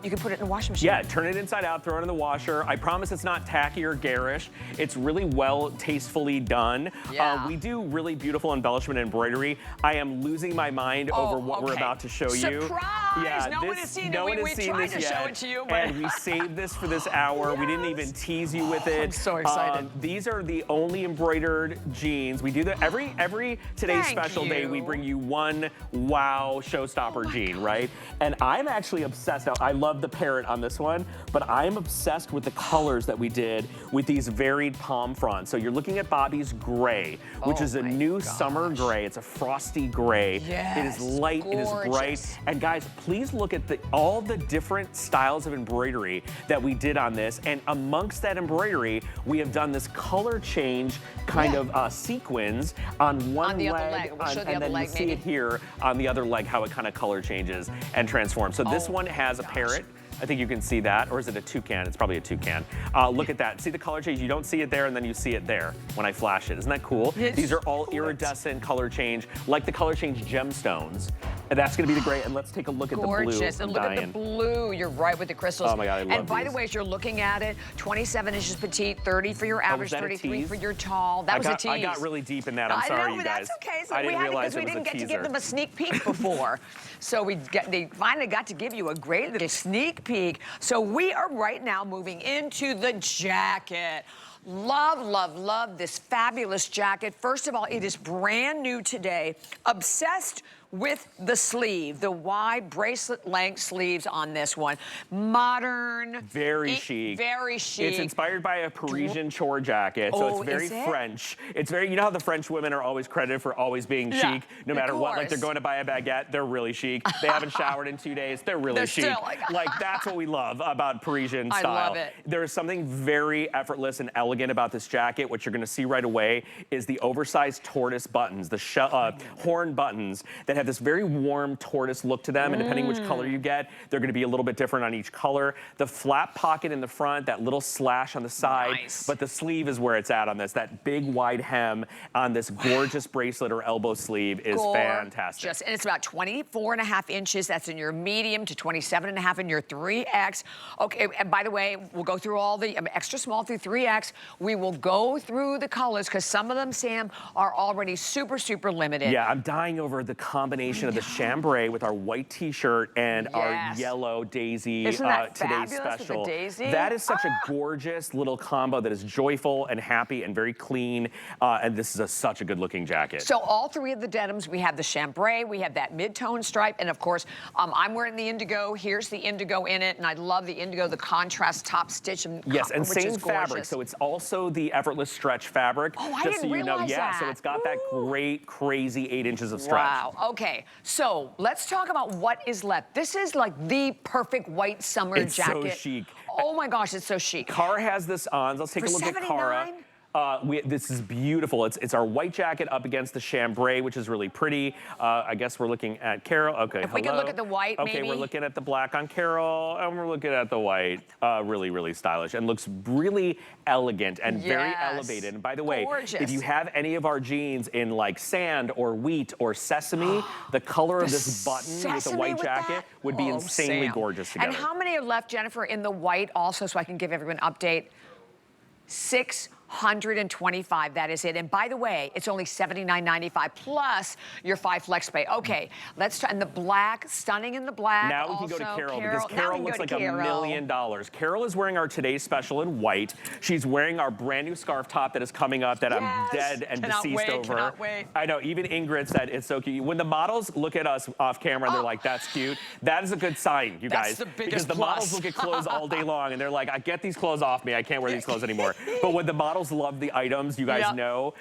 you can put it in the washing machine. Yeah, turn it inside out, throw it in the washer. I promise it's not tacky or garish. It's really well, tastefully done. Yeah. We do really beautiful embellishment and embroidery. I am losing my mind over what we're about to show you. Surprise! Yeah, no one has seen it. We tried to show it to you, but... And we saved this for this hour. We didn't even tease you with it. I'm so excited. These are the only embroidered jeans. We do that every today's special day. We bring you one wow showstopper jean, right? And I'm actually obsessed. Now, I love the parrot on this one, but I'm obsessed with the colors that we did with these varied palm fronts. So you're looking at Bobby's gray, which is a new summer gray. It's a frosty gray. Yes, it is light, it is bright. And guys, please look at all the different styles of embroidery that we did on this. And amongst that embroidery, we have done this color change kind of sequins on one the leg. other leg. We'll show the and other then leg you see maybe. it here on the other leg, how it kind of color changes and transforms. So this one has a parrot. I think you can see that, or is it a toucan? It's probably a toucan. Look at that. See the color change? You don't see it there, and then you see it there when I flash it. Isn't that cool? These are all iridescent color change, like the color change gemstones. And that's going to be the great. And let's take a look at the blue. Gorgeous. And look at the blue. You're right with the crystals. Oh my God, I love And by the way, as you're looking at it, 27 inches petite, 30 for your average, 33 for your tall. That was a tease. I got really deep in that. I'm sorry, you guys. That's okay. So I didn't realize because we it was didn't a get to teaser. give them a sneak peek before. So they finally got to give you a great little sneak peek. So we are right now moving into the jacket. Love, love, love this fabulous jacket. First of all, it is brand new today. Obsessed with the sleeve, the wide bracelet length sleeves on this one. Modern. Very chic. Very chic. It's inspired by a Parisian chore jacket, so it's very French. It's very, you know how the French women are always credited for always being chic, no matter what. Like they're going to buy a baguette, they're really chic. They haven't showered in 2 days, they're really chic. Still like that's what we love about Parisian style. I love it. There is something very effortless and elegant about this jacket. What you're going to see right away is the oversized tortoise buttons, the horn buttons that have this very warm tortoise look to them, and depending which color you get, they're going to be a little bit different on each color. The flap pocket in the front, that little slash on the side, but the sleeve is where it's at on this. That big wide hem on this gorgeous bracelet or elbow sleeve is fantastic. And it's about 24.5 inches. That's in your medium to 27.5 in your 3X. Okay, and by the way, we'll go through all the extra small through 3X. We will go through the colors because some of them, Sam, are already super, super limited. Yeah, I'm dying over the combination of the chambray with our white t-shirt and our yellow daisy Isn't that today's special. With the daisy? That is such a gorgeous little combo that is joyful and happy and very clean. And this is such a good looking jacket. So all three of the denims, we have the chambray, we have that mid-tone stripe, and of course, I'm wearing the indigo. Here's the indigo in it, and I love the indigo, the contrast top stitch. Yes, and same fabric. So it's also the effortless stretch fabric. Oh, I just didn't so you know, realize that. So it's got that great, crazy 8 inches of stretch. Wow. Okay, so let's talk about what is left. This is like the perfect white summer jacket. It's so chic. Oh my gosh, it's so chic. Cara has this on. Let's take a look at Cara. This is beautiful. It's our white jacket up against the chambray, which is really pretty. I guess we're looking at Carol. Okay, If we can look at the white, okay, maybe. we're looking at the black on Carol, and we're looking at the white. Really, really stylish, and looks really elegant and very elevated. And by the way, if you have any of our jeans in like sand or wheat or sesame, the color of this button with the white jacket would be insanely gorgeous together. And how many are left, Jennifer, in the white also, so I can give everyone an update? 6 $125. That is it. And by the way, it's only $79.95 plus your 5 flex pay. Okay, let's try. And the black, stunning in the black. Now we can go to Carol because Carol looks like $1 million. Carol is wearing our today's special in white. She's wearing our brand new scarf top that is coming up that I'm dead and deceased over. Cannot wait. I know, even Ingrid said it's so cute. When the models look at us off camera, they're like, that's cute. That is a good sign, you guys. That's the biggest because the plus. models look at clothes all day long and they're like, I get these clothes off me. I can't wear these clothes anymore. But when the models love the items, you guys know,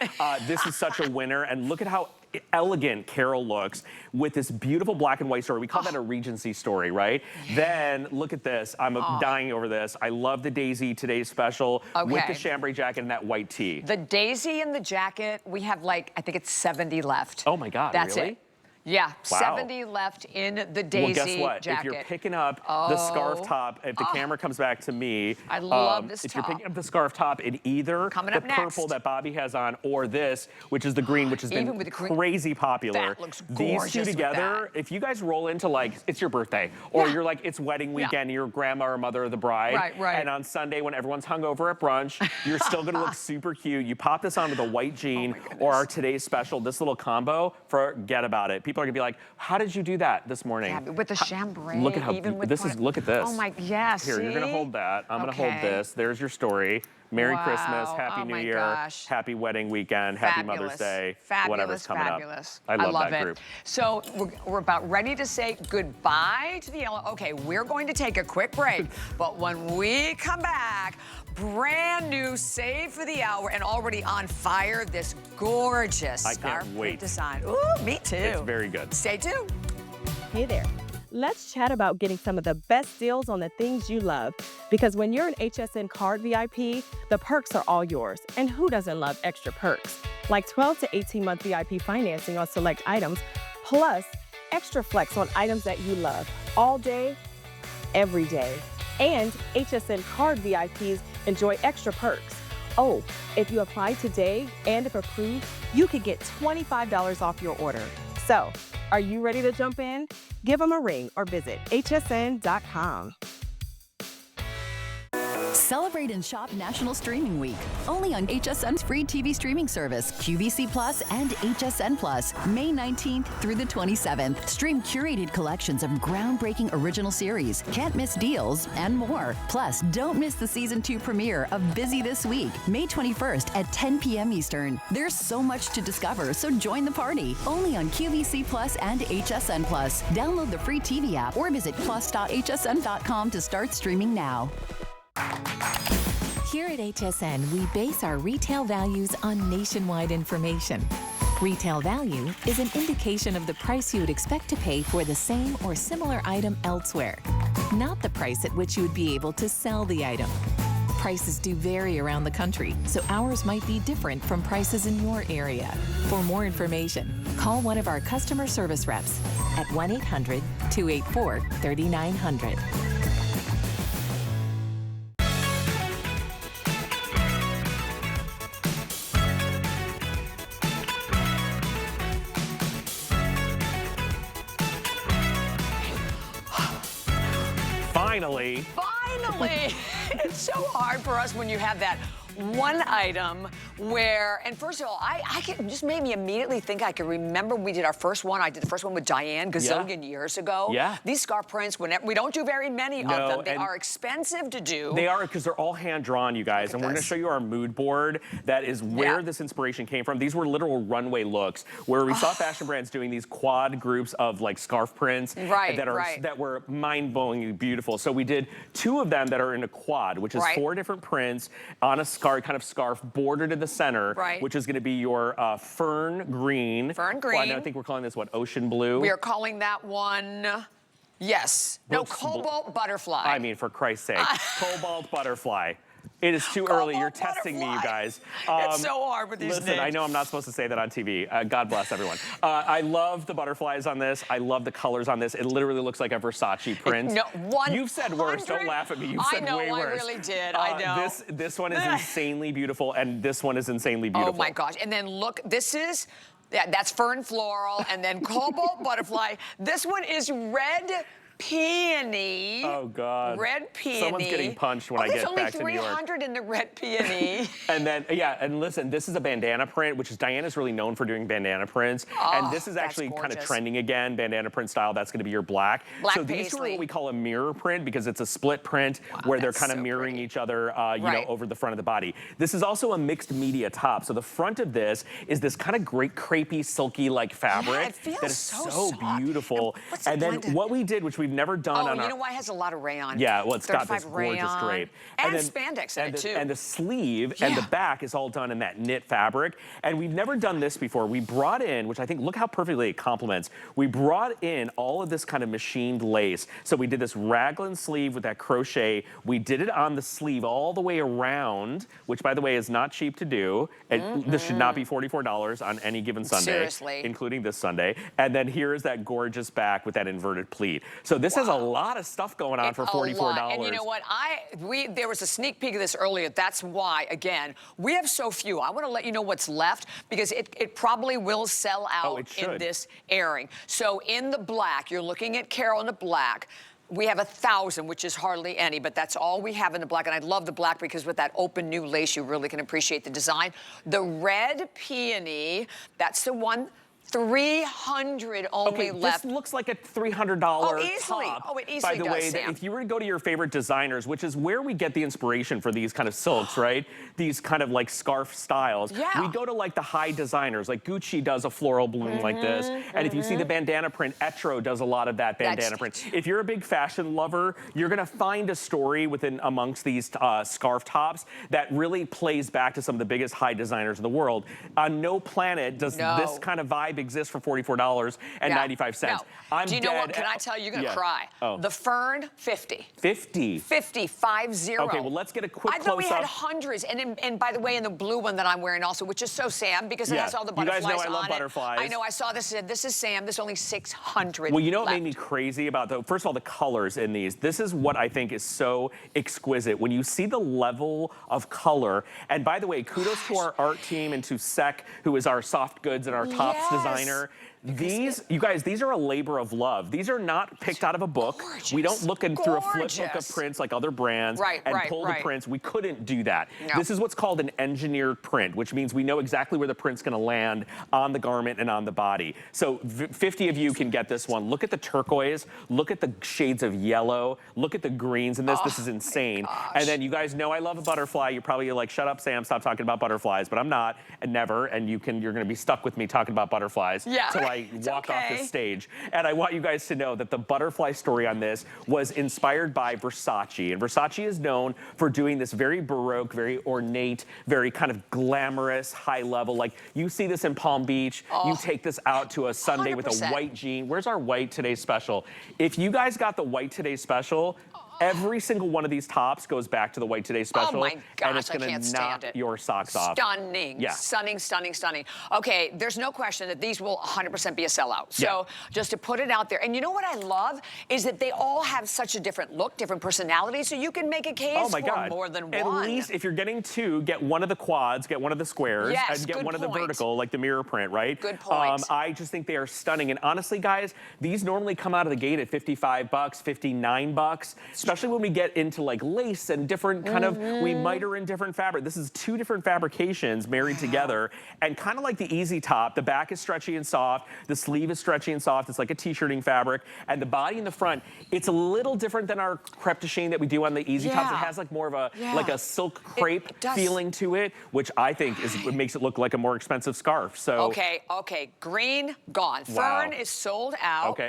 this is such a winner. And look at how elegant Carol looks with this beautiful black and white story. We call that a Regency story, right? Then look at this. I'm dying over this. I love the Daisy today's special with the chambray jacket and that white tee. The Daisy and the jacket, we have like, I think it's 70 left. Oh my God, That's really? it. Yeah, Wow. 70 left in the Daisy well, guess what? jacket. If you're picking up the scarf top, if the camera comes back to me, I love this if top. you're picking up the scarf top in either the purple that Bobby has on or this, which is the green, which has been crazy popular. That looks These two together, if you guys roll into like, it's your birthday, or you're like, it's wedding weekend, you're grandma or mother of the bride, and on Sunday when everyone's hungover at brunch, you're still gonna look super cute. You pop this on with a white jean or our today's special, this little combo, forget about it. People are gonna be like, how did you do that this morning? Yeah, with the chambray. Look at how even with look at this. Oh my, yes. Here, you're gonna hold that. I'm gonna hold this. There's your story. Merry Christmas, Happy New Year, Happy wedding weekend, Happy Mother's Day, whatever's coming up. I love that group. So we're about ready to say goodbye to the yellow. Okay, we're going to take a quick break, but when we come back, brand new Save for the Hour and already on fire, this gorgeous scarf design. Ooh, me too. It's very good. Stay tuned. Hey there. Let's chat about getting some of the best deals on the things you love. Because when you're an HSN card VIP, the perks are all yours. And who doesn't love extra perks? Like 12 to 18-month VIP financing on select items, plus extra flex on items that you love all day, every day. And HSN card VIPs enjoy extra perks. Oh, if you apply today and if approved, you could get $25 off your order. So, are you ready to jump in? Give them a ring or visit hsn.com. Celebrate and shop National Streaming Week. Only on HSN's free TV streaming service, QVC Plus and HSN Plus, May 19th through the 27th. Stream curated collections of groundbreaking original series, can't miss deals, and more. Plus, don't miss the Season 2 premiere of Busy This Week, May 21st at 10 p.m. Eastern. There's so much to discover, so join the party. Only on QVC Plus and HSN Plus. Download the free TV app or visit plus.hsn.com to start streaming now. Here at HSN, we base our retail values on nationwide information. Retail value is an indication of the price you would expect to pay for the same or similar item elsewhere, not the price at which you would be able to sell the item. Prices do vary around the country, so ours might be different from prices in your area. For more information, call one of our customer service reps at 1-800-284-3900. Finally. It's so hard for us when you have that one item where, and first of all, I can just made me immediately think I can remember we did our first one. I did the first one with Diane gazillion years ago. These scarf prints, we don't do very many of them. They are expensive to do. They are, because they're all hand drawn, you guys. And we're gonna show you our mood board. That is where this inspiration came from. These were literal runway looks where we saw fashion brands doing these quad groups of like scarf prints that were mind-blowingly beautiful. So we did 2 of them that are in a quad, which is 4 different prints on a kind of scarf bordered in the center, which is going to be your fern green. Fern green. I think we're calling this, what, ocean blue? We are calling that one, cobalt butterfly. I mean, for Christ's sake, cobalt butterfly. It is too early. You're testing me, you guys. It's so hard with these Listen, names. I know I'm not supposed to say that on TV. God bless everyone. I love the butterflies on this. I love the colors on this. It literally looks like a Versace print. You've said worse. Don't laugh at me. You've said way worse. I really did. I know. This one is insanely beautiful, and this one is insanely beautiful. Oh my gosh! And then look, this is. Yeah, that's fern floral, and then cobalt butterfly. This one is red peony. Oh, God. Red peony. Someone's getting punched when I get back to New York. There's only 300 in the red peony. And then, yeah, and listen, this is a bandana print, which is Diane is really known for doing bandana prints. And this is actually kind of trending again, bandana print style. That's going to be your black. So these are what we call a mirror print because it's a split print where they're kind of mirroring each other, you know, over the front of the body. This is also a mixed media top. So the front of this is this kind of great crepey, silky like fabric that is so beautiful. And then what we did, which we've never done on you know why? It has a lot of rayon. Yeah, well, it's got this gorgeous rayon. drape. And then, spandex in it, too. And the sleeve and the back is all done in that knit fabric. And we've never done this before. We brought in, which I think, look how perfectly it complements. We brought in all of this kind of machined lace. So we did this raglan sleeve with that crochet. We did it on the sleeve all the way around, which, by the way, is not cheap to do. And this should not be $44 on any given Sunday, including this Sunday. And then here's that gorgeous back with that inverted pleat. So this has a lot of stuff going on for $44. And you know what? There was a sneak peek of this earlier. That's why, again, we have so few. I want to let you know what's left because it probably will sell out in this airing. So in the black, you're looking at Carol in the black. We have 1,000, which is hardly any, but that's all we have in the black. And I love the black because with that open new lace, you really can appreciate the design. The red peony, that's the one. 300 only left. This looks like a $300 top. Oh, it easily by the does, way, Sam. if you were to go to your favorite designers, which is where we get the inspiration for these kind of silks, right? These kind of like scarf styles. We go to like the high designers, like Gucci does a floral bloom like this. And if you see the bandana print, Etro does a lot of that bandana print. If you're a big fashion lover, you're gonna find a story within amongst these scarf tops that really plays back to some of the biggest high designers in the world. On no planet does this kind of vibe exist for $44.95. Do you know what? Can I tell you? You're gonna cry. The fern, 50. 50. 50. Okay, well, let's get a quick I thought we close-up. had hundreds, and by the way, in the blue one that I'm wearing also, which is so Sam because it has all the butterflies on it. You guys know I love butterflies. I know. I saw this. This is Sam. There's only 600. Well, you know what made me crazy about first of all, the colors in these. This is what I think is so exquisite. When you see the level of color, and by the way, kudos to our art team and to Sec, who is our soft goods and our tops designer. These, you guys, these are a labor of love. These are not picked out of a book. We don't look through a flip book of prints like other brands and pull the prints. We couldn't do that. This is what's called an engineered print, which means we know exactly where the print's gonna land on the garment and on the body. So 50 of you can get this one. Look at the turquoise, look at the shades of yellow, look at the greens in this. This is insane. And then you guys know I love a butterfly. You're probably like, shut up, Sam, stop talking about butterflies, but I'm not, and never, and you're gonna be stuck with me talking about butterflies. I walk off the stage. And I want you guys to know that the butterfly story on this was inspired by Versace. And Versace is known for doing this very Baroque, very ornate, very kind of glamorous, high level. Like you see this in Palm Beach, you take this out to a Sunday 100%. With a white jean. Where's our white today special? If you guys got the white today special, every single one of these tops goes back to the white today special. Oh my gosh, and it's gonna knock your socks off. Stunning. Stunning, stunning, stunning. Okay, there's no question that these will 100% be a sellout. So just to put it out there. And you know what I love is that they all have such a different look, different personality, so you can make a case for more than one. At least if you're getting two, get one of the quads, get one of the squares, and get one of the vertical, like the mirror print, right? Good point. I just think they are stunning. And honestly, guys, these normally come out of the gate at $55, $59. Especially when we get into like lace and different kind of, we miter in different fabric. This is two different fabrications married together. And kind of like the easy top, the back is stretchy and soft, the sleeve is stretchy and soft, it's like a t-shirting fabric. And the body in the front, it's a little different than our crepe de chine that we do on the easy tops. It has like more of a, like a silk crepe feeling to it, which I think is what makes it look like a more expensive scarf. So Okay, green, gone. Fern is sold out.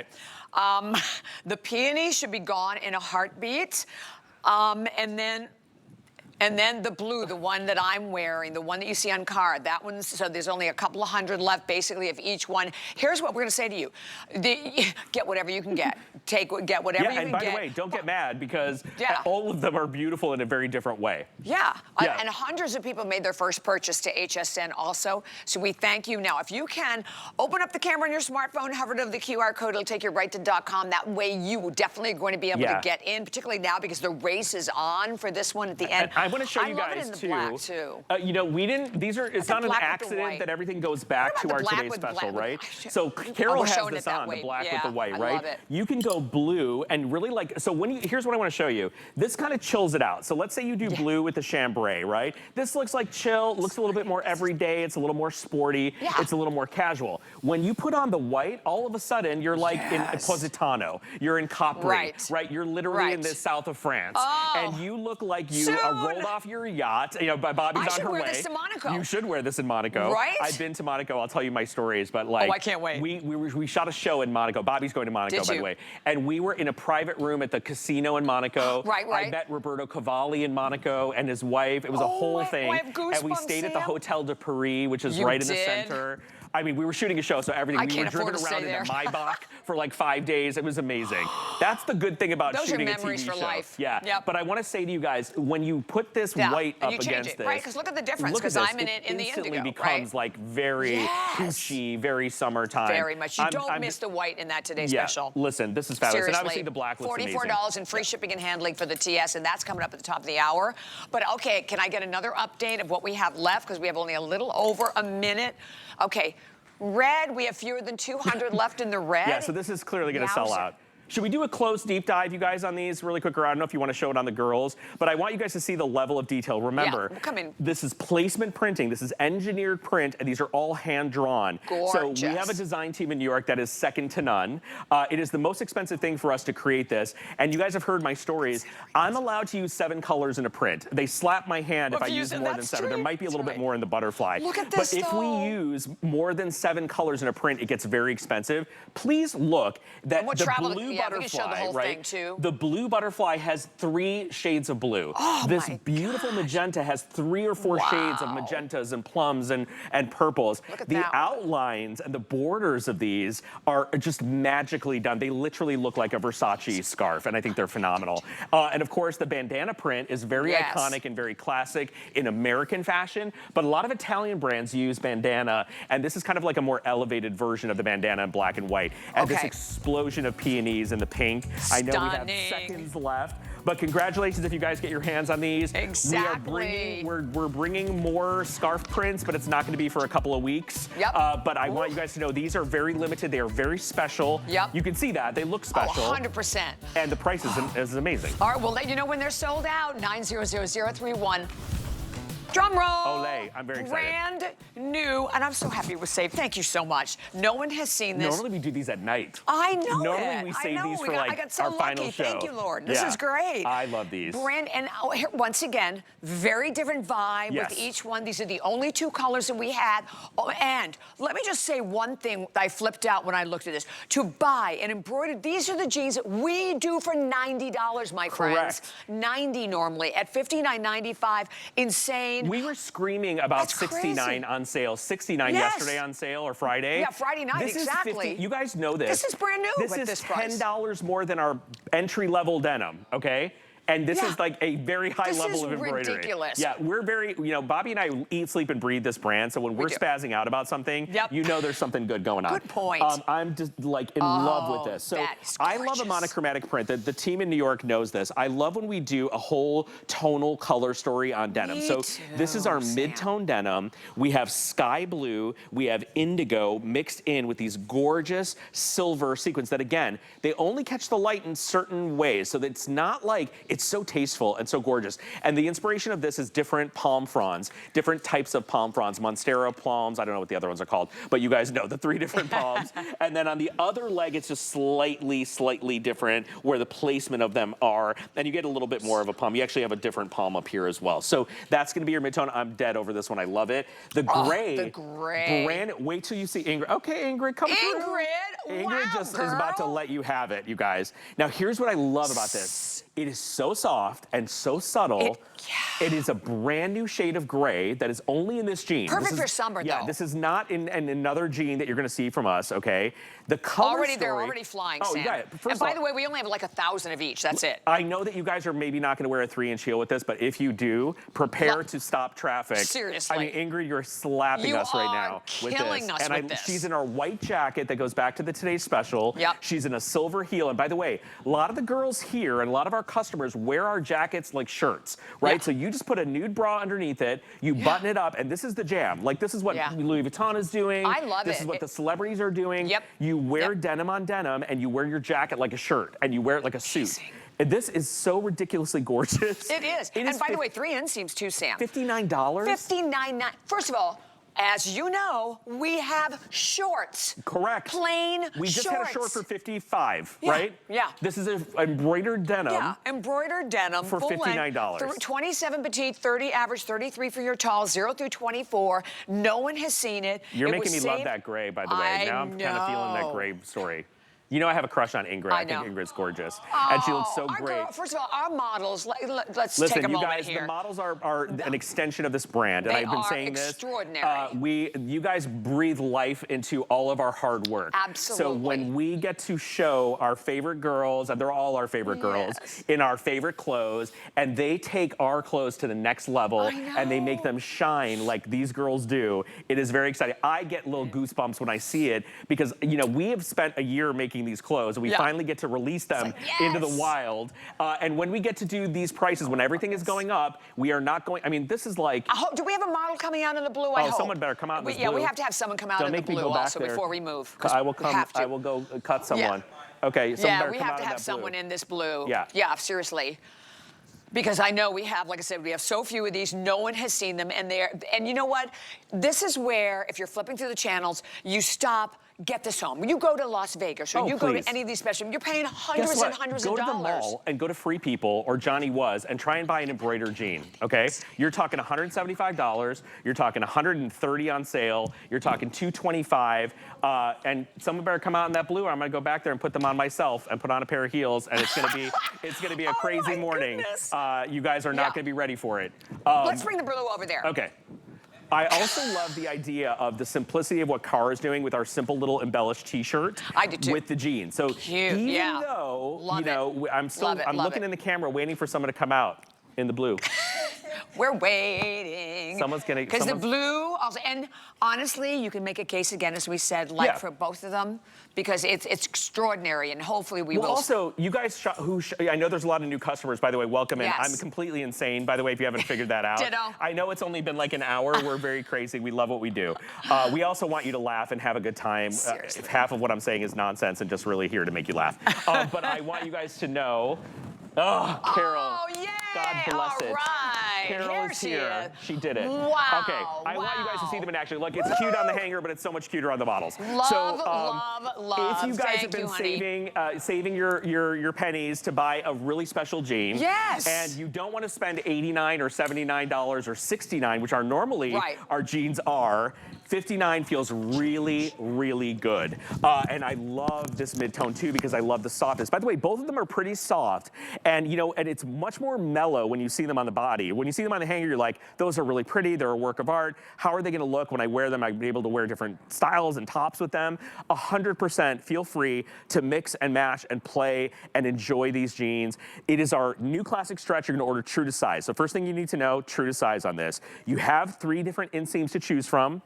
The peony should be gone in a heartbeat. And then the blue, the one that I'm wearing, the one that you see on card, that one's, so there's only a couple of hundred left, basically, of each one. Here's what we're gonna say to you. Get whatever you can get. Get whatever you can get. And by the way, don't get mad because all of them are beautiful in a very different way. And hundreds of people made their first purchase to HSN also, so we thank you. Now, if you can, open up the camera on your smartphone, hover over the QR code, it'll take you right to .com. That way you definitely are going to be able to get in, particularly now because the race is on for this one at the end. want to show you guys I love it in the too. black too. You know, we didn't. It's not an accident that everything goes back to our today's special, right? So Carol has this on, the black with the white, right? Love it. You can go blue and really like. So here's what I want to show you. This kind of chills it out. So let's say you do blue with the chambray, right? This looks like chill. Looks a little bit more everyday. It's a little more sporty. Yeah. It's a little more casual. When you put on the white, all of a sudden you're like in Positano. You're in Capri, right? You're literally in the south of France, and you look like you rolled off your yacht. You know, Bobby's on her way. I should wear this in Monaco. You should wear this in Monaco. Right? I've been to Monaco. I'll tell you my stories, but like, I can't wait. We shot a show in Monaco. Bobby's going to Monaco, by the way, and we were in a private room at the casino in Monaco. Right. I met Roberto Cavalli in Monaco and his wife. It was a whole thing, and we stayed at the Hotel de Paris, which is right in the center. I mean, we were shooting a show, so everything. We were driven around in a Maybach for like 5 days. It was amazing. That's the good thing about shooting a TV show. Those are memories for life. Yeah. Yep. But I want to say to you guys, when you put this white up against this, right? Because look at the difference. Because I'm in it in the indigo, instantly becomes like very Gucci, very summertime. Very much. You don't miss the white in that today's special. Listen, this is fabulous. Seriously, and obviously the black looks amazing. $44 and free shipping and handling for the TS, and that's coming up at the top of the hour. But okay, can I get another update of what we have left? Because we have only a little over a minute. Okay. Red, we have fewer than 200 left in the red. Yeah, so this is clearly going to sell out. Should we do a close deep dive, you guys, on these really quick? Or I don't know if you want to show it on the girls, but I want you guys to see the level of detail. Remember, this is placement printing. This is engineered print, and these are all hand-drawn. So we have a design team in New York that is second to none. It is the most expensive thing for us to create this, and you guys have heard my stories. I'm allowed to use 7 colors in a print. They slap my hand if I use more than 7. There might be a little bit more in the butterfly. Look at this, But if we use more than 7 colors in a print, it gets very expensive. Please look that the blue butterfly, right? The blue butterfly has 3 shades of blue. This beautiful magenta has 3 or 4 shades of magentas and plums and purples. The outlines and the borders of these are just magically done. They literally look like a Versace scarf, and I think they're phenomenal. And of course, the bandana print is very iconic and very classic in American fashion, but a lot of Italian brands use bandana, and this is kind of like a more elevated version of the bandana in black and white. And this explosion of peonies and the pink. I know we have seconds left, but congratulations if you guys get your hands on these. Exactly. We're bringing more scarf prints, but it's not going to be for a couple of weeks. But I want you guys to know these are very limited. They are very special. You can see that. They look special. 100%. And the price is amazing. All right, we'll let you know when they're sold out. 900-031. Drum roll. Olay. I'm very excited. Brand new, and I'm so happy it was saved. Thank you so much. No one has seen this. Normally we do these at night. I know Normally we save these for like our final show. Thank you, Lord. This is great. I love these. Brand, and here, once again, very different vibe with each one. These are the only 2 colors that we had. Oh, and let me just say one thing I flipped out when I looked at this. To buy an embroidered, these are the jeans that we do for $90, my friends. $90 normally, at $59.95. Insane. We were screaming about $69 on sale. $69 yesterday on sale, or Friday. Yeah, Friday night, this exactly. Is 50, you guys know this. This is brand new. This is $10 more than our entry-level denim, okay? And this is like a very high level of embroidery. This is ridiculous. Yeah, we're very, you know, Bobby and I eat, sleep, and breathe this brand. So when we're spazzing out about something, you know there's something good going on. Good point. I'm just like in love with this. So I love a monochromatic print. The team in New York knows this. I love when we do a whole tonal color story on denim. This is our mid-tone denim. We have sky blue. We have indigo mixed in with these gorgeous silver sequins that, again, they only catch the light in certain ways. So that it's not like, it's so tasteful and so gorgeous. And the inspiration of this is different palm fronds, different types of palm fronds, Monstera palms, I don't know what the other ones are called, but you guys know the 3 different palms. And then on the other leg, it's just slightly different where the placement of them are. And you get a little bit more of a palm. You actually have a different palm up here as well. So that's going to be your mid-tone. I'm dead over this one. I love it. The gray. Brand, wait till you see Ingrid. Okay, Ingrid, come through. Ingrid just is about to let you have it, you guys. Now, here's what I love about this. It is so soft and so subtle. It is a brand new shade of gray that is only in this jean. Perfect for summer, though. Yeah, this is not in another jean that you're going to see from us, okay? The color story. They're already flying, Sam. You got it. And by the way, we only have like 1,000 of each. That's it. I know that you guys are maybe not going to wear a 3-inch heel with this, but if you do, prepare to stop traffic. Seriously. I mean, Ingrid, you're slapping us right now with this. Killing us with this. She's in our white jacket that goes back to the Today's Special. She's in a silver heel. And by the way, a lot of the girls here and a lot of our customers wear our jackets like shirts, right? right? Yeah. So you just put a nude bra underneath it, you button it up, and this is the jam. Like, this is what Louis Vuitton is doing. I love This it. is what the celebrities are doing. Yep. You wear denim on denim, and you wear your jacket like a shirt, and you wear it like a suit. Amazing. And this is so ridiculously gorgeous. It is. And by the way, 3 inseams too, Sam. $59? $59.9. First of all, as you know, we have shorts. Correct. Plain We just shorts. had a short for $55, Yeah, right? yeah. This is an embroidered denim. Yeah, embroidered denim. For full $59. length, 27 petite, 30 average, 33 for your tall, 0 through 24. No one has seen it. You're It making me was love saved- that gray, by the way. Now I'm kind of feeling that know. gray story. You know I have a crush on Ingrid. I think know. Ingrid's gorgeous. And she looks so Our great. girl, first of all, our models, let's Listen, take a you moment guys, here. the models are an extension of this brand, and They I've been are saying this. extraordinary. You guys breathe life into all of our hard work. Absolutely. So when we get to show our favorite girls, and they're all our favorite girls, in our favorite clothes, and they take our clothes to the next level, and they make them shine like these girls do, it is very exciting. I get little goosebumps when I see it, because, you know, we have spent a year making these clothes, and we finally get to release them into the wild. And when we get to do these prices, when everything is going up, we are not going, I mean, this is like... do we have a model coming out in the blue? I hope. Someone better come out in this blue. Yeah, we have to have someone come out in the blue also before we move. I will come, I will go cut someone. Okay, someone better we come have out to in have that blue. someone in this blue. Yeah, seriously. Because I know we have, like I said, we have so few of these. No one has seen them, and you know what? This is where, if you're flipping through the channels, you stop. Get this home. When you go to Las Vegas or you go to any of these special, you're paying hundreds and hundreds of dollars. Go to the mall and go to Free People or Johnny Was and try and buy an embroidered jean, okay? You're talking $175, you're talking $130 on sale, you're talking $225, and someone better come out in that blue, or I'm gonna go back there and put them on myself and put on a pair of heels, and it's gonna be a crazy morning. You guys are not gonna be ready for it. Let's bring the blue over there. Okay. I also love the idea of the simplicity of what Cara is doing with our simple little embellished T-shirt. I do too. With the jeans. So Cute. even though, you know, I'm looking in the camera waiting for someone to come out in the blue. We're waiting. Someone's gonna... Because the blue, also, and honestly, you can make a case again, as we said, like for both of them, because it's extraordinary, and hopefully we will. Also, you guys, I know there's a lot of new customers, by the way, welcome in. I'm completely insane, by the way, if you haven't figured that out. Ditto. I know it's only been like an hour. We're very crazy. We love what we do. We also want you to laugh and have a good time. If half of what I'm saying is nonsense and just really here to make you laugh. But I want you guys to know, Carol. Oh, yay! God bless it. All right. Carol is here. She did it. Wow. Okay, I want you guys to see them in action. Look, it's cute on the hanger, but it's so much cuter on the bottles. Love. If you guys have been saving your pennies to buy a really special jean, and you don't want to spend $89 or $79 or $69, which are normally our jeans are, $59 feels really, really good. And I love this mid-tone too, because I love the softness. By the way, both of them are pretty soft, and you know, and it's much more mellow when you see them on the body. When you see them on the hanger, you're like, those are really pretty, they're a work of art. How are they gonna look when I wear them? I'm able to wear different styles and tops with them. 100% feel free to mix and match and play and enjoy these jeans. It is our new classic stretch. You're gonna order true to size. So first thing you need to know, true to size on this. You have 3 different inseams to choose from.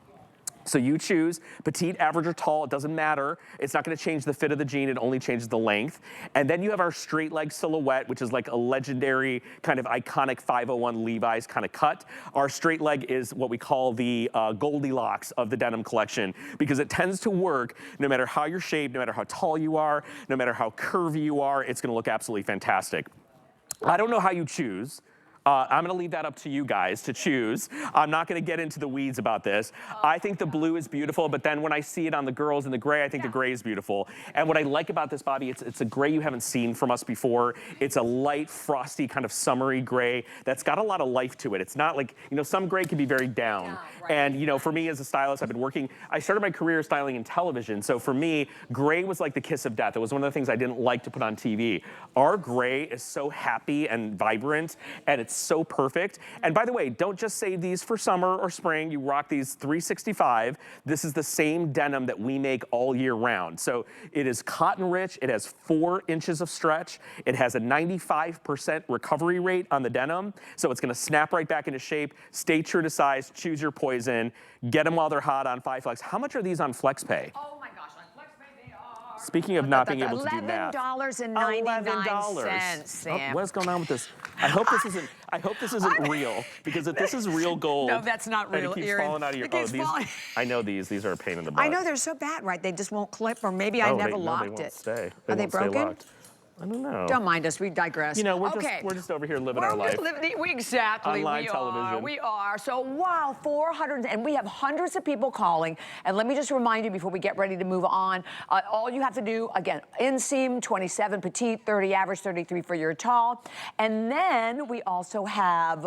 So you choose petite, average, or tall. It doesn't matter. It's not going to change the fit of the jean. It only changes the length. And then you have our straight leg silhouette, which is like a legendary kind of iconic 501 Levi's kind of cut. Our straight leg is what we call the Goldilocks of the denim collection, because it tends to work no matter how you're shaped, no matter how tall you are, no matter how curvy you are. It's going to look absolutely fantastic. I don't know how you choose. I'm gonna leave that up to you guys to choose. I'm not gonna get into the weeds about this. I think the blue is beautiful, but then when I see it on the girls in the gray, I think the gray is beautiful. And what I like about this, Bobby, it's a gray you haven't seen from us before. It's a light, frosty, kind of summery gray that's got a lot of life to it. It's not like, you know, some gray can be very down. And, you know, for me as a stylist, I started my career styling in television. So for me, gray was like the kiss of death. It was one of the things I didn't like to put on TV. Our gray is so happy and vibrant, and it's so perfect. And by the way, don't just save these for summer or spring. You rock these 365. This is the same denim that we make all year round. So it is cotton rich. It has 4 inches of stretch. It has a 95% recovery rate on the denim. So it's gonna snap right back into shape. Stay true to size. Choose your poison. Get them while they're hot on 5 Flex. How much are these on FlexPay? Oh my gosh, on FlexPay they are Speaking of not being able to do math. $11.99, Sam. What is going on with this? I hope this isn't real, because if this is real gold. No, that's not real. And it keeps falling out of your. I know these are a pain in the butt. I know they're so bad, right? They just won't clip, or maybe I never locked it. Stay. Are they broken? I don't know. Don't mind us, we digress. You know, we're just over here living our life. Exactly, Online television. We are. So, wow, 400, and we have hundreds of people calling. And let me just remind you before we get ready to move on, all you have to do, again, inseam, 27 petite, 30 average, 33 for your tall. And then we also have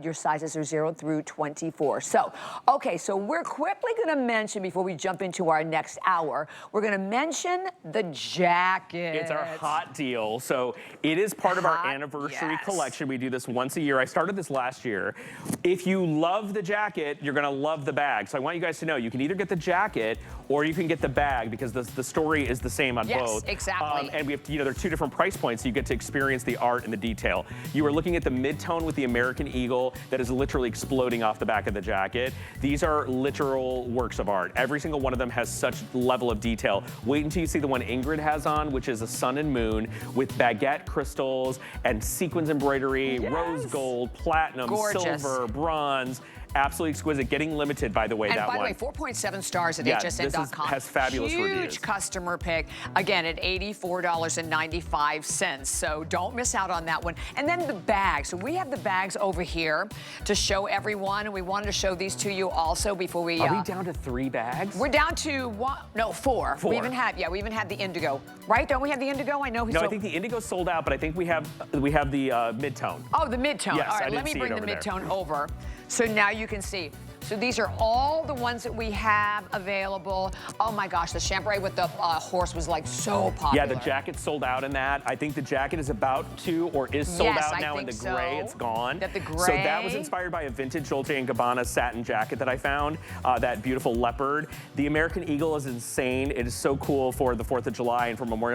your sizes are 0 through 24. So, okay, so we're quickly gonna mention, before we jump into our next hour, we're gonna mention the jacket. It's our hot deal. So it is part of our anniversary collection. We do this once a year. I started this last year. If you love the jacket, you're gonna love the bag. So I want you guys to know you can either get the jacket or you can get the bag, because the story is the same on both. Yes, exactly. And we have, they're 2 different price points, so you get to experience the art and the detail. You are looking at the mid-tone with the American Eagle that is literally exploding off the back of the jacket. These are literal works of art. Every single one of them has such level of detail. Wait until you see the one Ingrid has on, which is a sun and moon with baguette crystals and sequins embroidery, rose gold, platinum, silver, bronze. Absolutely exquisite. Getting limited, by the way, that one. And by the way, 4.7 stars at HSN.com. Has fabulous reviews. Huge customer pick. Again, at $84.95. So don't miss out on that one. And then the bags. So we have the bags over here to show everyone, and we wanted to show these to you also before we. Are we down to 3 bags? We're down to 4. We even had the indigo, right? Don't we have the indigo? I know he's. No, I think the indigo sold out, but I think we have the mid-tone. Oh, the mid-tone. Yes, all right, let me bring the mid-tone over. So now you can see. So these are all the ones that we have available. Oh my gosh, the chambray with the horse was like so popular. Yeah, the jacket sold out in that. I think the jacket is about to, or is sold out now in the gray. It's gone. The gray. So that was inspired by a vintage Dolce & Gabbana satin jacket that I found, that beautiful leopard. The American Eagle is insane. It is so cool for the 4th of July and for Memorial Day.